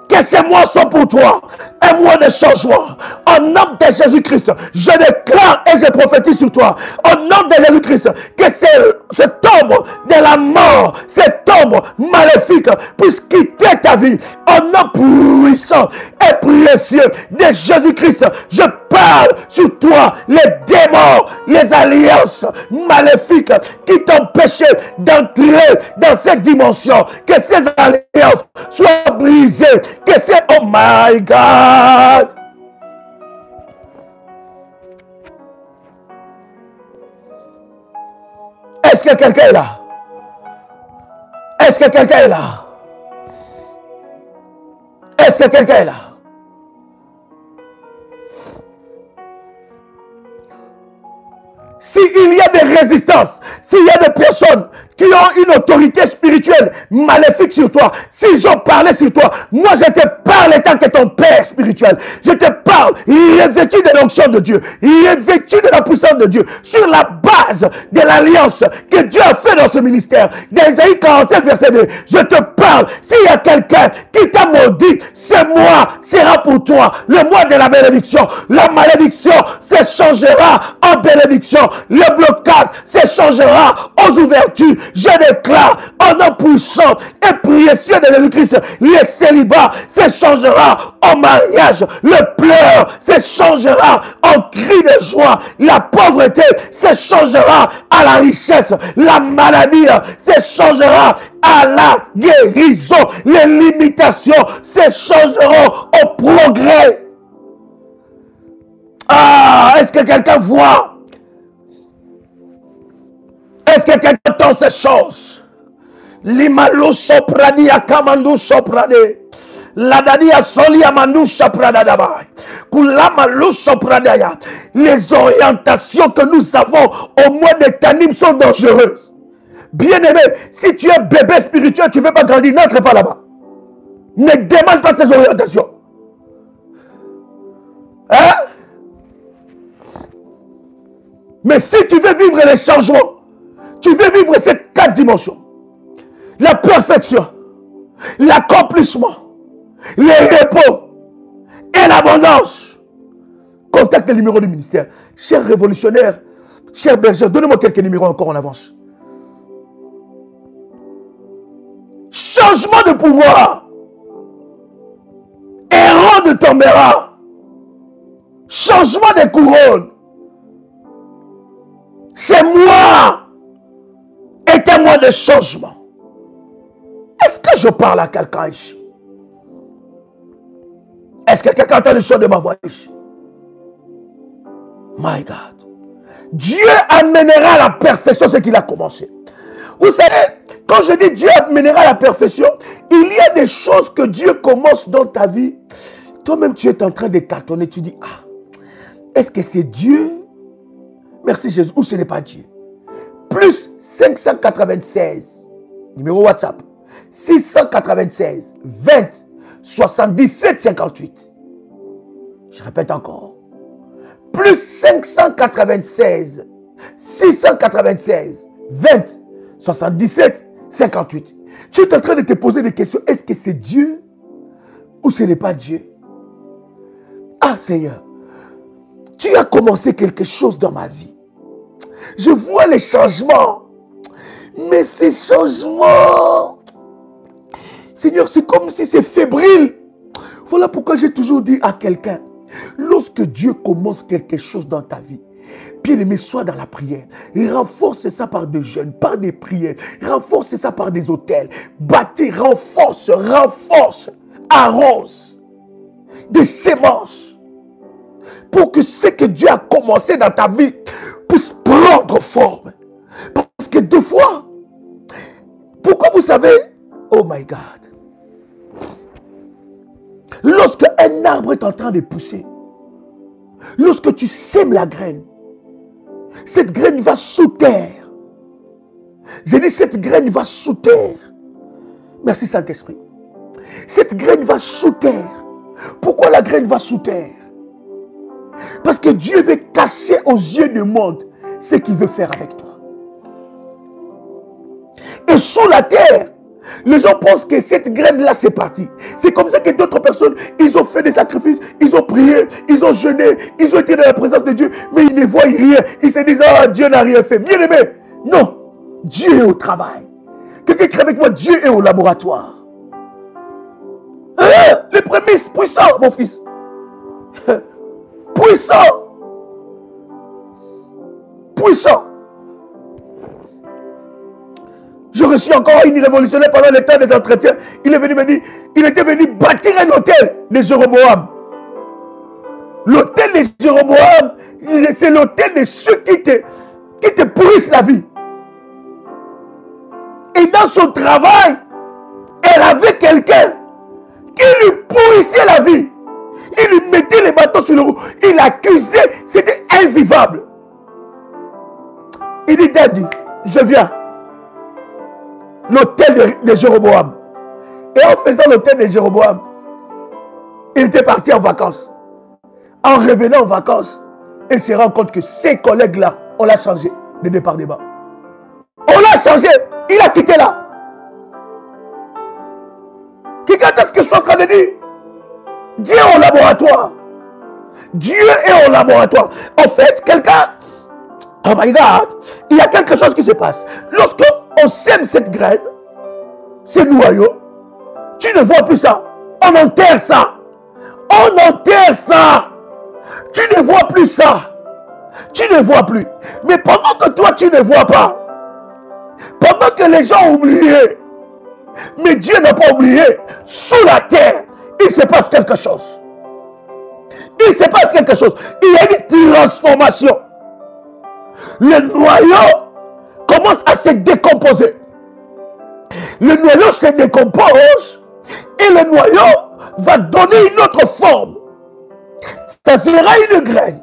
que ces mois sont pour toi un mois de changement. Au nom de Jésus-Christ, je déclare et je prophétise sur toi, au nom de Jésus-Christ, que cette ombre de la mort, cette ombre maléfique puisse quitter ta vie. Au nom puissant et précieux de Jésus-Christ, je parle sur toi les démons, les alliances maléfiques qui t'empêchaient d'entrer dans cette dimension. Que ces alliances soient brisées. Que c'est, oh my God. Est-ce que quelqu'un est là? Est-ce que quelqu'un est là? Est-ce que quelqu'un est là? S'il y a des résistances, s'il y a des personnes qui ont une autorité spirituelle maléfique sur toi, s'ils ont parlé sur toi, moi je te parle étant que ton père spirituel. Je te parle, revêtu de l'onction de Dieu, revêtu de la puissance de Dieu, sur la base de l'alliance que Dieu a fait dans ce ministère. D'Ésaïe 47, verset 2, je te parle, s'il y a quelqu'un qui t'a maudit, ce mois sera pour toi le mois de la bénédiction. La malédiction se changera en bénédiction. Le blocage se changera aux ouvertures. Je déclare en nom puissant et précieux de Jésus-Christ, le célibat se changera en mariage. Le pleur se changera en cri de joie. La pauvreté se changera à la richesse. La maladie se changera à la guérison. Les limitations se changeront au progrès. Ah, est-ce que quelqu'un voit? Est-ce que quelqu'un entend ces choses? Limalou sopradi akamandu soprade. Ladadia soli amandu sopradadaba. Kulamalou sopradaya. Les orientations que nous avons au mois de Tanim sont dangereuses. Bien-aimé, si tu es bébé spirituel, tu ne veux pas grandir, n'entre pas là-bas. Ne demande pas ces orientations. Hein? Mais si tu veux vivre les changements, tu veux vivre ces 4 dimensions. La perfection, l'accomplissement, le repos et l'abondance. Contacte le numéro du ministère. Cher révolutionnaire, cher berger, donnez-moi quelques numéros encore en avance. Changement de pouvoir. Héros de tombera. Changement de couronne. C'est moi. Et témoin de changement. Est-ce que je parle à quelqu'un ici? Est-ce que quelqu'un entend le son de ma voix ici? My God. Dieu amènera à la perfection ce qu'il a commencé. Vous savez, quand je dis Dieu amènera à la perfection, il y a des choses que Dieu commence dans ta vie. Toi-même, tu es en train de tâtonner. Tu dis, ah, est-ce que c'est Dieu? Merci Jésus. Ou ce n'est pas Dieu? Plus 596, numéro WhatsApp, 696, 20, 77, 58. Je répète encore. Plus 596, 696 20 77 58. Tu es en train de te poser des questions. Est-ce que c'est Dieu ou ce n'est pas Dieu? Ah Seigneur, tu as commencé quelque chose dans ma vie. Je vois les changements. Mais ces changements, Seigneur, c'est comme si c'est fébrile. Voilà pourquoi j'ai toujours dit à quelqu'un, lorsque Dieu commence quelque chose dans ta vie, bien-aimé, sois dans la prière. Et renforce ça par des jeûnes, par des prières. Renforce ça par des autels. Bâtis, renforce, arrose des semences. Pour que ce que Dieu a commencé dans ta vie puisse prendre forme. Parce que des fois, pourquoi vous savez, oh my God, lorsque un arbre est en train de pousser, lorsque tu sèmes la graine, cette graine va sous terre. J'ai dit cette graine va sous terre. Merci Saint-Esprit. Cette graine va sous terre. Pourquoi la graine va sous terre? Parce que Dieu veut cacher aux yeux du monde ce qu'il veut faire avec toi. Et sous la terre, les gens pensent que cette graine-là, c'est parti. C'est comme ça que d'autres personnes, ils ont fait des sacrifices, ils ont prié, ils ont jeûné, ils ont été dans la présence de Dieu, mais ils ne voient rien. Ils se disent, ah, Dieu n'a rien fait. Bien aimé, non. Dieu est au travail. Quelqu'un qui est avec moi, Dieu est au laboratoire. Hein? Les prémices, puissants, mon fils. Puissant. Puissant. Je reçus encore une révolutionnaire pendant le temps des entretiens. Il est venu me dire, il était venu bâtir un hôtel de Jéroboam. L'hôtel de Jéroboam, c'est l'hôtel de ceux qui te pourrissent la vie. Et dans son travail, elle avait quelqu'un qui lui pourrissait la vie. Il lui mettait les bâtons sur le roue. Il l'accusait, c'était invivable. Il dit, Daddy, je viens. L'hôtel de Jéroboam. Et en faisant l'hôtel de Jéroboam, il était parti en vacances. En revenant en vacances, il se rend compte que ses collègues-là, on l'a changé de département. On l'a changé. Il a quitté là. Quelqu'un a ce que je suis en train de dire? Dieu est au laboratoire. Dieu est au laboratoire. En fait, quelqu'un... Oh my God, il y a quelque chose qui se passe. Lorsque on sème cette graine, ce noyau, tu ne vois plus ça. On enterre ça. On enterre ça. Tu ne vois plus ça. Tu ne vois plus. Mais pendant que toi, tu ne vois pas, pendant que les gens ont oublié, mais Dieu n'a pas oublié, sous la terre, il se passe quelque chose. Il se passe quelque chose. Il y a une transformation. Le noyau commence à se décomposer. Le noyau se décompose et le noyau va donner une autre forme. Ça sera une graine.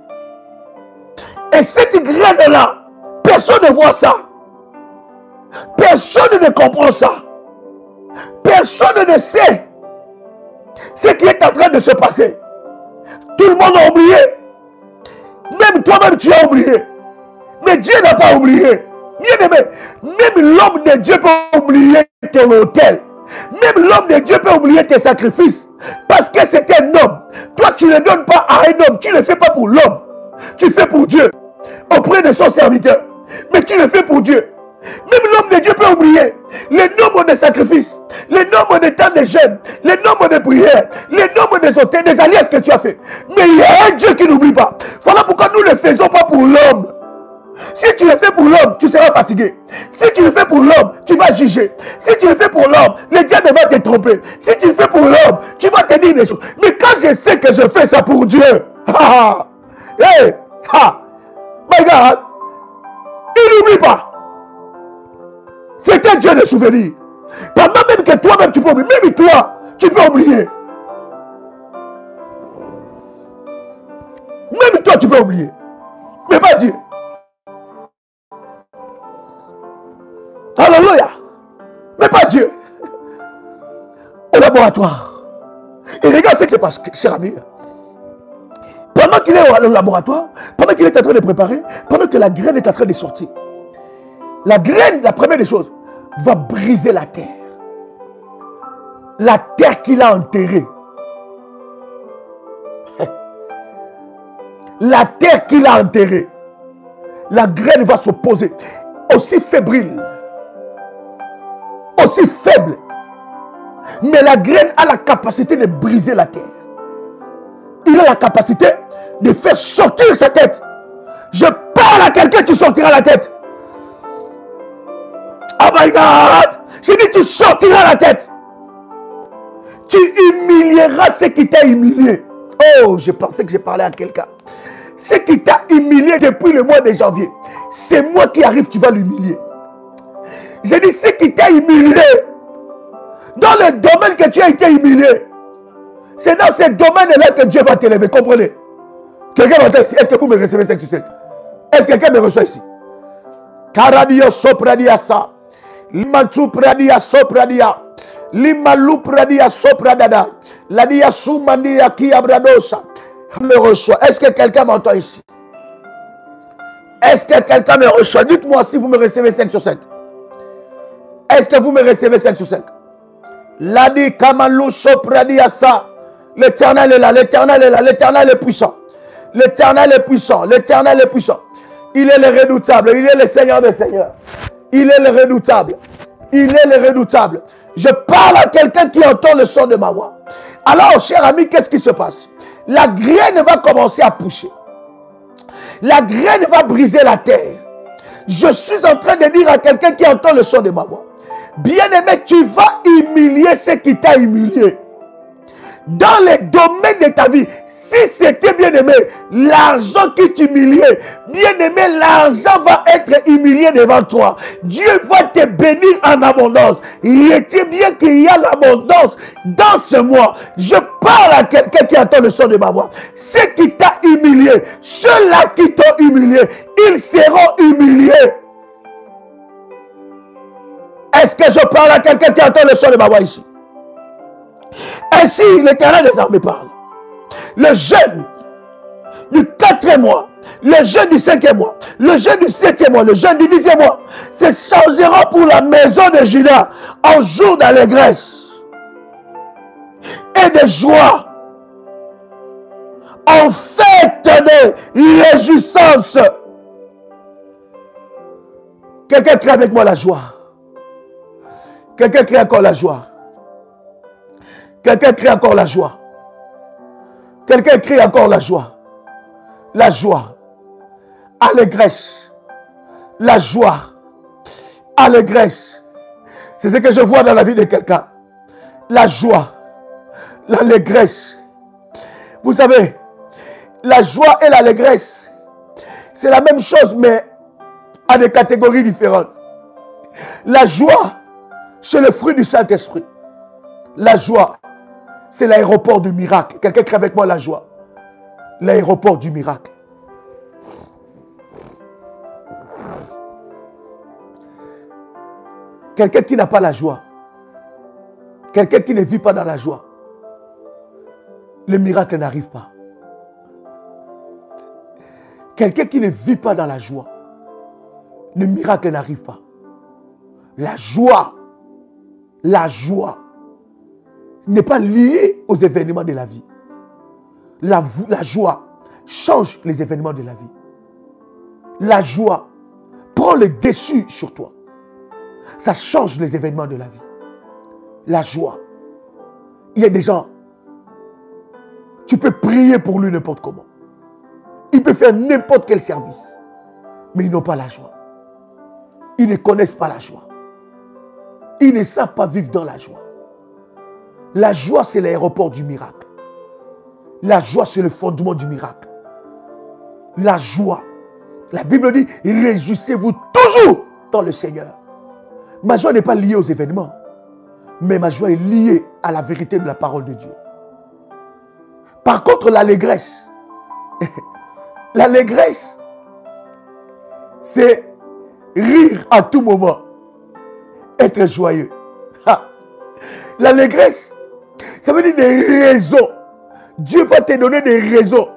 Et cette graine-là, personne ne voit ça. Personne ne comprend ça. Personne ne sait ce qui est en train de se passer. Tout le monde a oublié. Même toi-même, tu as oublié. Mais Dieu n'a pas oublié. Bien aimé, même l'homme de Dieu peut oublier ton hôtel. Même l'homme de Dieu peut oublier tes sacrifices. Parce que c'est un homme. Toi, tu ne donnes pas à un homme. Tu ne le fais pas pour l'homme. Tu fais pour Dieu. Auprès de son serviteur. Mais tu le fais pour Dieu. Même l'homme de Dieu peut oublier le nombre de sacrifices, le nombre de temps de jeûne, le nombre de prières, le nombre des hôtels, des alliances que tu as fait. Mais il y a un Dieu qui n'oublie pas. Voilà pourquoi nous ne le faisons pas pour l'homme. Si tu le fais pour l'homme, tu seras fatigué. Si tu le fais pour l'homme, tu vas juger. Si tu le fais pour l'homme, le diable va te tromper. Si tu le fais pour l'homme, tu vas te dire des choses. Mais quand je sais que je fais ça pour Dieu, hey, my God, il n'oublie pas. C'est un Dieu de souvenirs. Pendant même que toi-même tu peux oublier. Même toi, tu peux oublier. Même toi, tu peux oublier. Mais pas Dieu. Alléluia. Mais pas Dieu. Au laboratoire. Et regarde ce qui passe, cher ami. Pendant qu'il est au laboratoire, pendant qu'il est en train de préparer, pendant que la graine est en train de sortir, la graine, la première des choses, va briser la terre. La terre qu'il a enterrée. La terre qu'il a enterrée. La graine va s'opposer. Aussi fébrile. Aussi faible. Mais la graine a la capacité de briser la terre. Il a la capacité de faire sortir sa tête. Je parle à quelqu'un, tu sortiras la tête. Oh my God! J'ai dit, tu sortiras la tête. Tu humilieras ce qui t'a humilié. Oh, je pensais que j'ai parlé à quelqu'un. Ce qui t'a humilié depuis le mois de janvier, c'est moi qui arrive, tu vas l'humilier. J'ai dit, ce qui t'a humilié, dans le domaine que tu as été humilié, c'est dans ce domaine-là que Dieu va t'élever, comprenez? Quelqu'un m'entend ici? Est-ce que vous me recevez 5 sur 5? Est-ce que quelqu'un me reçoit ici? Karadio sopradia sa. Limantu pradia sopradia. Limalou pradia sopradada. Ladia soumandia ki abradosa. Me reçoit. Est-ce que quelqu'un m'entend ici? Est-ce que quelqu'un me reçoit? Dites-moi si vous me recevez 5 sur 5. Est-ce que vous me recevez 5 sur 5? Ladi kamalou sopradia sa. L'Éternel est là, l'Éternel est là, l'Éternel est puissant. L'Éternel est puissant, l'Éternel est puissant. Il est le redoutable, il est le Seigneur des Seigneurs. Il est le redoutable, il est le redoutable. Je parle à quelqu'un qui entend le son de ma voix. Alors, cher ami, qu'est-ce qui se passe? La graine va commencer à pousser. La graine va briser la terre. Je suis en train de dire à quelqu'un qui entend le son de ma voix. Bien-aimé, tu vas humilier ce qui t'a humilié. Dans les domaines de ta vie, si c'était bien-aimé, l'argent qui t'humiliait, bien-aimé, l'argent va être humilié devant toi. Dieu va te bénir en abondance. Retiens bien qu'il y a l'abondance dans ce mois. Je parle à quelqu'un qui entend le son de ma voix. Ceux qui t'ont humilié, ceux-là qui t'ont humilié, ils seront humiliés. Est-ce que je parle à quelqu'un qui entend le son de ma voix ici? Ainsi, l'Éternel des armées parle. Le jeûne du 4e mois, le jeûne du 5e mois, le jeûne du 7e mois, le jeûne du 10e mois, se changera pour la maison de Juda en jour d'allégresse et de joie, en fête de réjouissance. Quelqu'un crie avec moi la joie. Quelqu'un crie encore la joie. Quelqu'un crie encore la joie. Quelqu'un crie encore la joie. La joie. Allégresse. La joie. Allégresse. C'est ce que je vois dans la vie de quelqu'un. La joie. L'allégresse. Vous savez, la joie et l'allégresse, c'est la même chose, mais à des catégories différentes. La joie, c'est le fruit du Saint-Esprit. La joie, c'est l'aéroport du miracle. Quelqu'un crie avec moi la joie. L'aéroport du miracle. Quelqu'un qui n'a pas la joie. Quelqu'un qui ne vit pas dans la joie. Le miracle n'arrive pas. Quelqu'un qui ne vit pas dans la joie. Le miracle n'arrive pas. La joie n'est pas liée aux événements de la vie. La joie change les événements de la vie. La joie prend le dessus sur toi. Ça change les événements de la vie. La joie. Il y a des gens, tu peux prier pour lui n'importe comment. Il peut faire n'importe quel service. Mais ils n'ont pas la joie. Ils ne connaissent pas la joie. Ils ne savent pas vivre dans la joie. La joie, c'est l'aéroport du miracle. La joie, c'est le fondement du miracle. La joie. La Bible dit, réjouissez-vous toujours dans le Seigneur. Ma joie n'est pas liée aux événements, mais ma joie est liée à la vérité de la parole de Dieu. Par contre, l'allégresse, l'allégresse, c'est rire à tout moment, être joyeux. L'allégresse, ça veut dire des raisons. Dieu va te donner des raisons.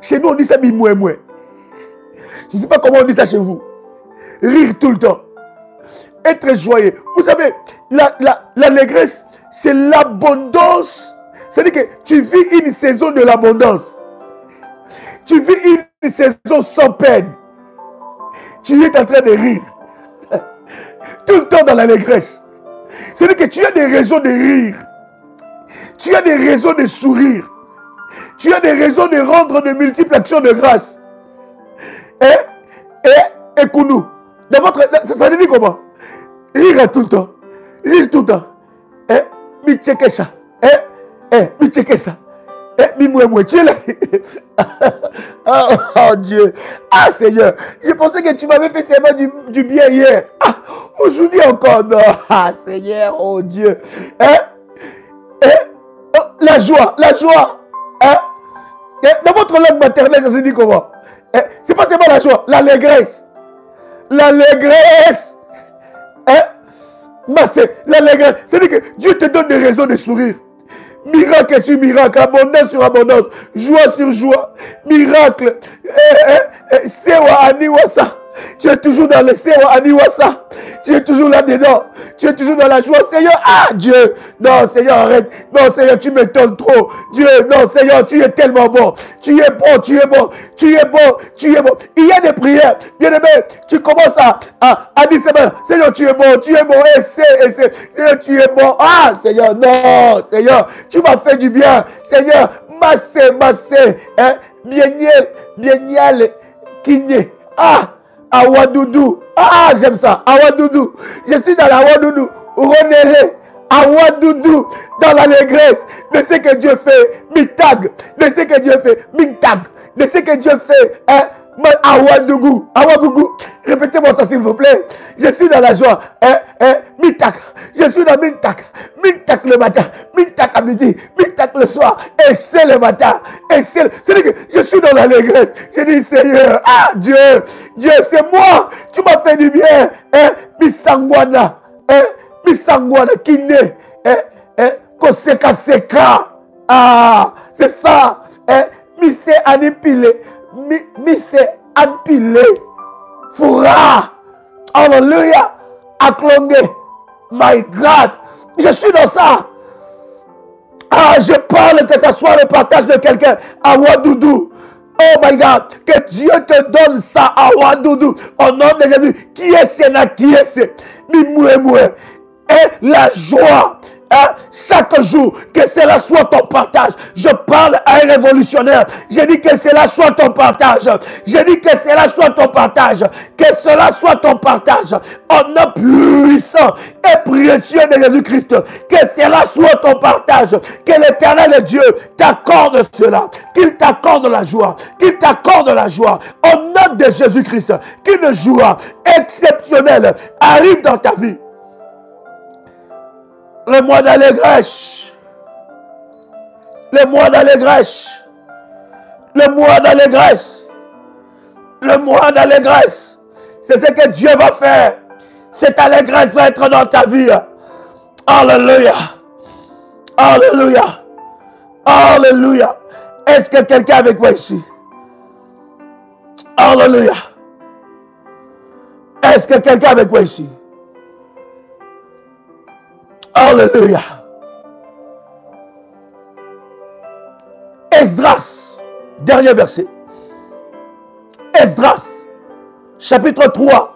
Chez nous, on dit ça bimoué-moué. Je ne sais pas comment on dit ça chez vous. Rire tout le temps. Être joyeux. Vous savez, l'allégresse, c'est l'abondance. C'est-à-dire que tu vis une saison de l'abondance. Tu vis une saison sans peine. Tu es en train de rire. Tout le temps dans l'allégresse. C'est-à-dire que tu as des raisons de rire. Tu as des raisons de sourire. Tu as des raisons de rendre de multiples actions de grâce. Et Kounou, dans votre, ça veut dire comment? Rire tout le temps. Rire tout le temps. Mi checker ça. Mi checker ça. Mi moué, tu es là. Oh Dieu. Ah Seigneur. Je pensais que tu m'avais fait seulement du bien hier. Ah, aujourd'hui encore. Non. Ah Seigneur, oh Dieu. Oh, la joie. Dans votre langue maternelle, ça se dit comment? C'est pas seulement la joie, l'allégresse. L'allégresse. L'allégresse. C'est-à-dire que Dieu te donne des raisons de sourire. Miracle sur miracle, abondance sur abondance, joie sur joie, miracle. Sewa Aniwasa. Tu es toujours dans le Sewa Aniwasa. Tu es toujours là-dedans. Tu es toujours dans la joie. Seigneur, ah Dieu. Non, Seigneur, arrête. Non, Seigneur, tu m'étonnes trop. Dieu, non, Seigneur, tu es tellement bon. Tu es bon, tu es bon. Tu es bon, tu es bon. Il y a des prières. Bien aimé, tu commences à dire, Seigneur, tu es bon, tu es bon. Seigneur, tu es bon. Ah, Seigneur, non, Seigneur, tu m'as fait du bien. Seigneur, massé. Bieniel, Kiné. Ah, Awadoudou. Ah, j'aime ça. Awadoudou. Je suis dans la Awadoudou. Renélé. Awadoudou. Dans l'allégresse de ce que Dieu fait. Mitag. De ce que Dieu fait. Mintag. De ce que Dieu fait. Awadougou. Awadougou. Répétez-moi ça s'il vous plaît. Je suis dans la joie. Mintak. Je suis dans Mintak. Mintak le matin. Mintak à midi. Mintak le soir. Et c'est le matin. Et c'est-à-dire que je suis dans l'allégresse. Je dis Seigneur. Ah Dieu. Dieu c'est moi. Tu m'as fait du bien. Bisangwana. Bisangwana. Kiné. Koseka seka. Ah. C'est ça. Mise anipile. Mise anpile. Foura. Alléluia. Aklongé. My God. Je suis dans ça. Ah, je parle que ce soit le partage de quelqu'un. À Wadoudou. Oh my God. Que Dieu te donne ça à Wadoudou. Au nom de Jésus. Qui est ce qui est ce? Mimoué. Et la joie. Chaque jour, que cela soit ton partage. Je parle à un révolutionnaire. Je dis que cela soit ton partage. Je dis que cela soit ton partage. Que cela soit ton partage. Au nom puissant et précieux de Jésus-Christ. Que cela soit ton partage. Que l'Éternel Dieu t'accorde cela. Qu'il t'accorde la joie. Qu'il t'accorde la joie. Au nom de Jésus-Christ. Qu'une joie exceptionnelle arrive dans ta vie. Le mois d'allégresse. Le mois d'allégresse. Le mois d'allégresse. Le mois d'allégresse. C'est ce que Dieu va faire. Cette allégresse va être dans ta vie. Alléluia. Alléluia. Alléluia. Est-ce que quelqu'un est avec moi ici? Alléluia. Est-ce que quelqu'un est avec moi ici? Alléluia. Esdras, dernier verset. Esdras, chapitre 3,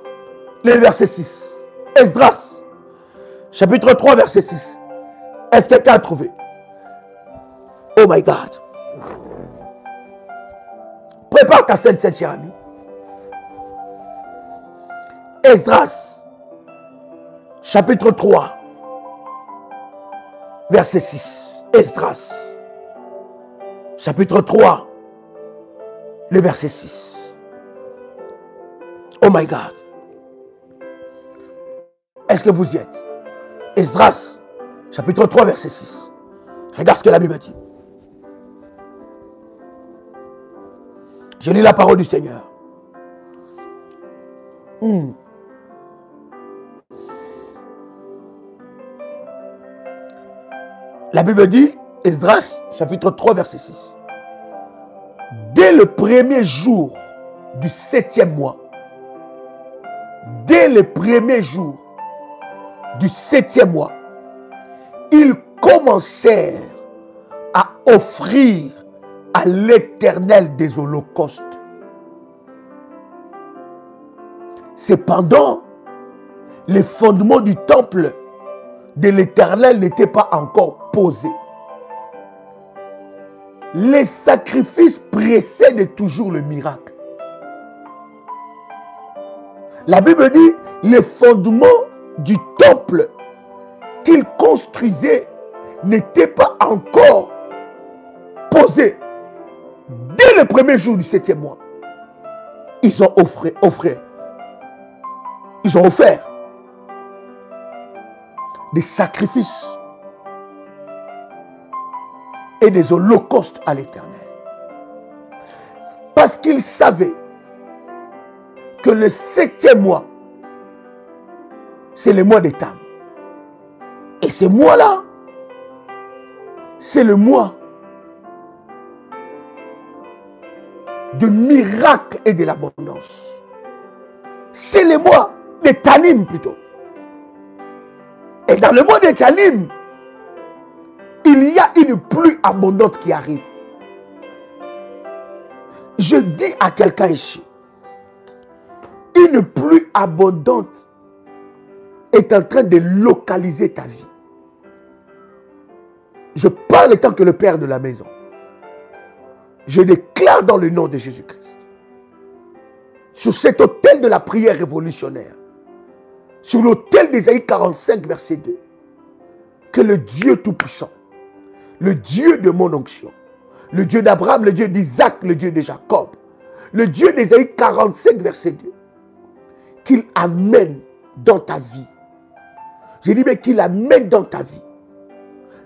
le verset 6. Esdras, chapitre 3, verset 6. Est-ce que quelqu'un a trouvé? Oh my God. Prépare ta scène, cher ami. Esdras, chapitre 3. Verset 6. Esdras. Chapitre 3. Le verset 6. Oh my God. Est-ce que vous y êtes? Esdras. Chapitre 3. Verset 6. Regarde ce que la Bible dit. Je lis la parole du Seigneur. La Bible dit, Esdras, chapitre 3, verset 6. Dès le premier jour du 7e mois, dès les premiers jours du 7e mois, ils commencèrent à offrir à l'Éternel des holocaustes. Cependant, les fondements du temple de l'Éternel n'étaient pas encore posés. Les sacrifices précèdent toujours le miracle. La Bible dit, les fondements du temple qu'ils construisaient n'étaient pas encore posés. Dès le premier jour du 7e mois, ils ont offert des sacrifices et des holocaustes à l'Éternel. Parce qu'ils savaient que le 7e mois, c'est le mois des Tam. Et ce mois-là, c'est le mois de miracles et de l'abondance. C'est le mois des Tanim plutôt. Et dans le mois des Tanim, il y a une pluie abondante qui arrive. Je dis à quelqu'un ici, une pluie abondante est en train de localiser ta vie. Je parle en tant que le père de la maison. Je déclare dans le nom de Jésus-Christ, sur cet autel de la prière révolutionnaire, sur l'autel d'Ésaïe 45, verset 2, que le Dieu Tout-Puissant, le Dieu de mon onction, le Dieu d'Abraham, le Dieu d'Isaac, le Dieu de Jacob, le Dieu d'Ésaïe 45, verset 2, qu'il amène dans ta vie. Je dis bien qu'il amène dans ta vie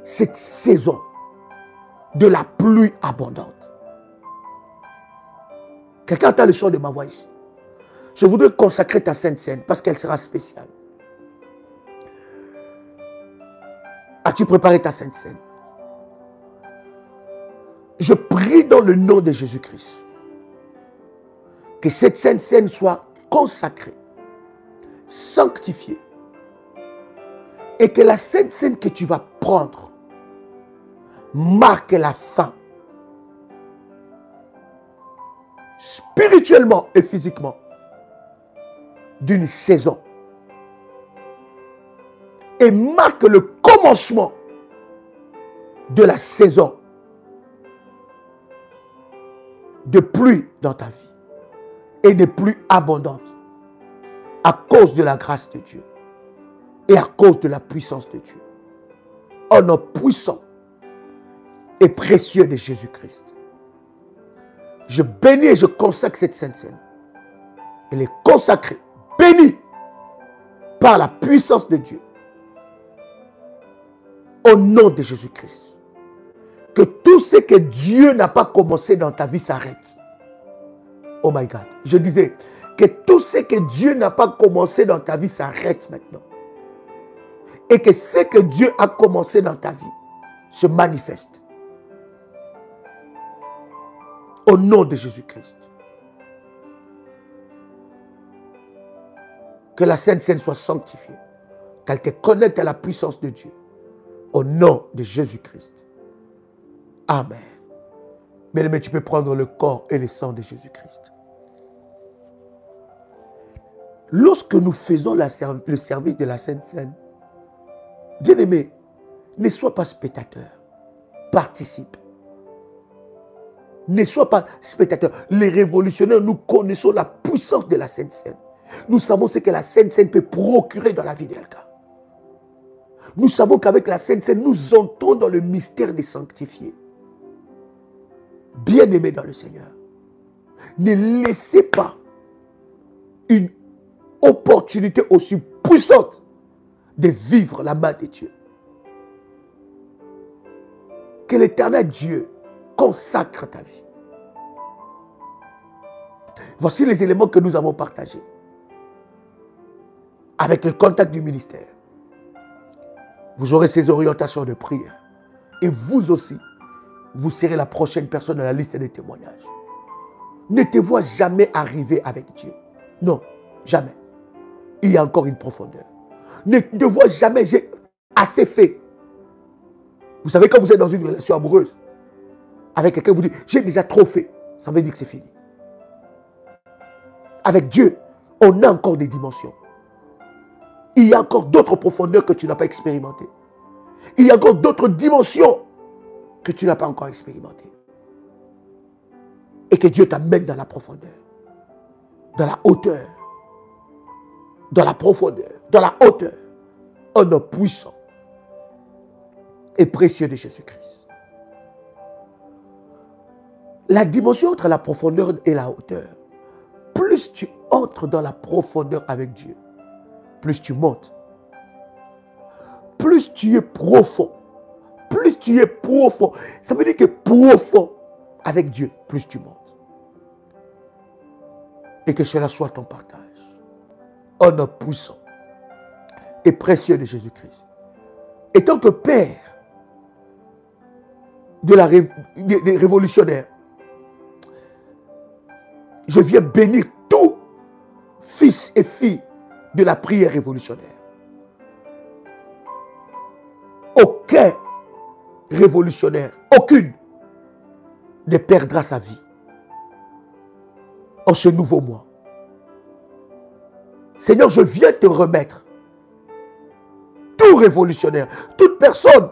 cette saison de la pluie abondante. Quelqu'un entend le son de ma voix ici. Je voudrais consacrer ta Sainte Seine parce qu'elle sera spéciale. As-tu préparé ta Sainte Seine? Je prie dans le nom de Jésus-Christ que cette Sainte Seine soit consacrée, sanctifiée, et que la Sainte Seine que tu vas prendre marque la fin, spirituellement et physiquement, d'une saison, et marque le commencement de la saison de pluie dans ta vie et de pluie abondante à cause de la grâce de Dieu et à cause de la puissance de Dieu. Au nom puissant et précieux de Jésus-Christ, je bénis et je consacre cette Sainte Seine. Elle est consacrée, bénie par la puissance de Dieu. Au nom de Jésus-Christ. Que tout ce que Dieu n'a pas commencé dans ta vie s'arrête. Oh my God. Je disais que tout ce que Dieu n'a pas commencé dans ta vie s'arrête maintenant. Et que ce que Dieu a commencé dans ta vie se manifeste. Au nom de Jésus-Christ. Que la Sainte Seine soit sanctifiée. Qu'elle te connecte à la puissance de Dieu. Au nom de Jésus-Christ. Amen. Bien-aimé, tu peux prendre le corps et le sang de Jésus-Christ. Lorsque nous faisons le service de la Sainte Seine, bien-aimé, ne sois pas spectateur. Participe. Ne sois pas spectateur. Les révolutionnaires, nous connaissons la puissance de la Sainte Seine. Nous savons ce que la Sainte Seine peut procurer dans la vie de quelqu'un. Nous savons qu'avec la Sainte Seine, nous entrons dans le mystère des sanctifiés. Bien-aimés dans le Seigneur, ne laissez pas une opportunité aussi puissante de vivre la main de Dieu. Que l'Éternel Dieu consacre ta vie. Voici les éléments que nous avons partagés avec le contact du ministère. Vous aurez ces orientations de prière. Et vous aussi, vous serez la prochaine personne dans la liste des témoignages. ne te vois jamais arriver avec Dieu. Non, jamais. Il y a encore une profondeur. Ne te vois jamais, j'ai assez fait. Vous savez, quand vous êtes dans une relation amoureuse, avec quelqu'un, vous dites, j'ai déjà trop fait. Ça veut dire que c'est fini. Avec Dieu, on a encore des dimensions. Il y a encore d'autres profondeurs que tu n'as pas expérimentées. Il y a encore d'autres dimensions que tu n'as pas encore expérimentées. Et que Dieu t'amène dans la profondeur, dans la hauteur, dans la profondeur, dans la hauteur, en nom puissant et précieux de Jésus-Christ. La dimension entre la profondeur et la hauteur, plus tu entres dans la profondeur avec Dieu, plus tu montes. Plus tu es profond. Plus tu es profond. Ça veut dire que profond avec Dieu, plus tu montes. Et que cela soit ton partage. En nom puissant et précieux de Jésus-Christ. Et tant que Père des révolutionnaires, je viens bénir tout fils et filles de la prière révolutionnaire. Aucun révolutionnaire, aucune, ne perdra sa vie en ce nouveau mois. Seigneur, je viens te remettre tout révolutionnaire, toute personne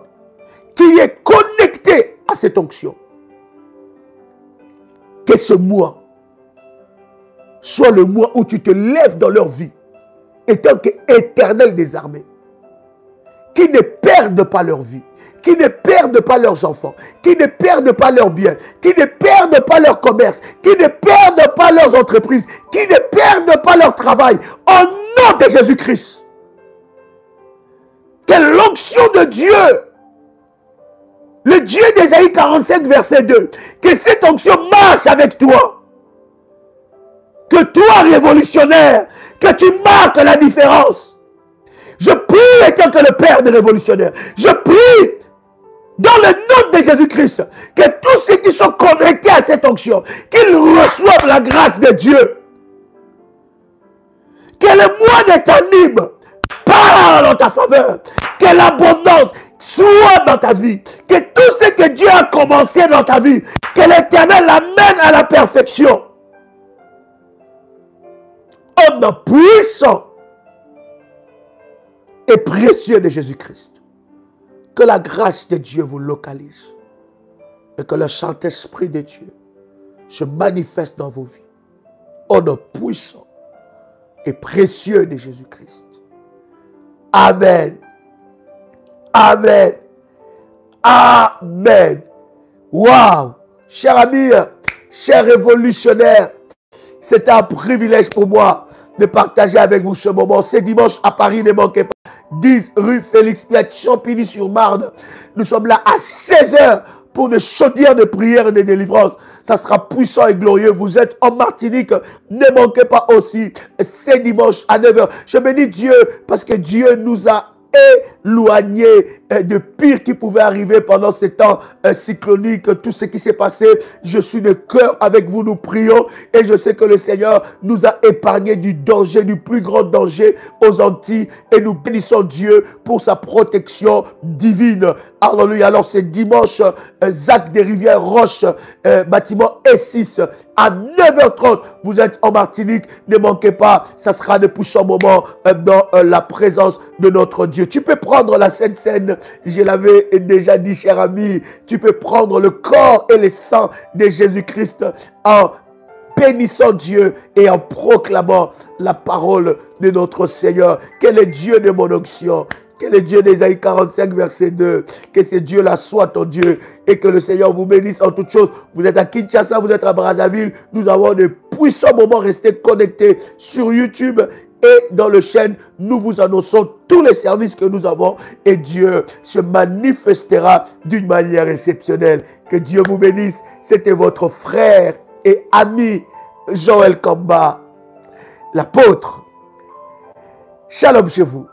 qui est connectée à cette onction. Que ce mois soit le mois où tu te lèves dans leur vie, étant qu'éternel des armées, qui ne perdent pas leur vie, qui ne perdent pas leurs enfants, qui ne perdent pas leurs biens, qui ne perdent pas leur commerce, qui ne perdent pas leurs entreprises, qui ne perdent pas leur travail, au nom de Jésus-Christ. Que l'onction de Dieu, le Dieu d'Ésaïe 45, verset 2, que cette onction marche avec toi. Que toi, révolutionnaire, que tu marques la différence. Je prie étant que le Père des révolutionnaires. Je prie dans le nom de Jésus-Christ que tous ceux qui sont connectés à cette onction, qu'ils reçoivent la grâce de Dieu. Que le mois de t'anime parle en ta faveur. Que l'abondance soit dans ta vie. Que tout ce que Dieu a commencé dans ta vie, que l'Éternel l'amène à la perfection. Homme puissant et précieux de Jésus-Christ. Que la grâce de Dieu vous localise et que le Saint-Esprit de Dieu se manifeste dans vos vies. Homme puissant et précieux de Jésus-Christ. Amen. Amen. Amen. Waouh! Chers amis, chers révolutionnaires, c'est un privilège pour moi de partager avec vous ce moment. C'est dimanche à Paris, ne manquez pas. 10 rue Félix Piette, Champigny-sur-Marne. Nous sommes là à 16h pour des chaudières de prière et de délivrance. Ça sera puissant et glorieux. Vous êtes en Martinique. Ne manquez pas aussi. C'est dimanche à 9h. Je bénis Dieu parce que Dieu nous a éloigné de pire qui pouvait arriver pendant ces temps cycloniques, tout ce qui s'est passé. Je suis de cœur avec vous, nous prions et je sais que le Seigneur nous a épargné du danger, du plus grand danger aux Antilles et nous bénissons Dieu pour sa protection divine. Alléluia. Alors c'est dimanche, Zac des Rivières Roche, bâtiment S6 à 9h30. Vous êtes en Martinique, ne manquez pas, ça sera de puissants moments dans la présence de notre Dieu. Tu peux prendre la Sainte Seine, je l'avais déjà dit, cher ami, tu peux prendre le corps et le sang de Jésus-Christ en bénissant Dieu et en proclamant la parole de notre Seigneur. Quel est Dieu de mon onction? Quel est Dieu d'Ésaïe 45, verset 2? Que ce Dieu-là soit ton Dieu et que le Seigneur vous bénisse en toutes choses. Vous êtes à Kinshasa, vous êtes à Brazzaville. Nous avons de puissants moments. Restez connectés sur YouTube et dans le chaîne. Nous vous annonçons tous les services que nous avons et Dieu se manifestera d'une manière exceptionnelle. Que Dieu vous bénisse. C'était votre frère et ami Joël Kamba, l'apôtre. Shalom chez vous.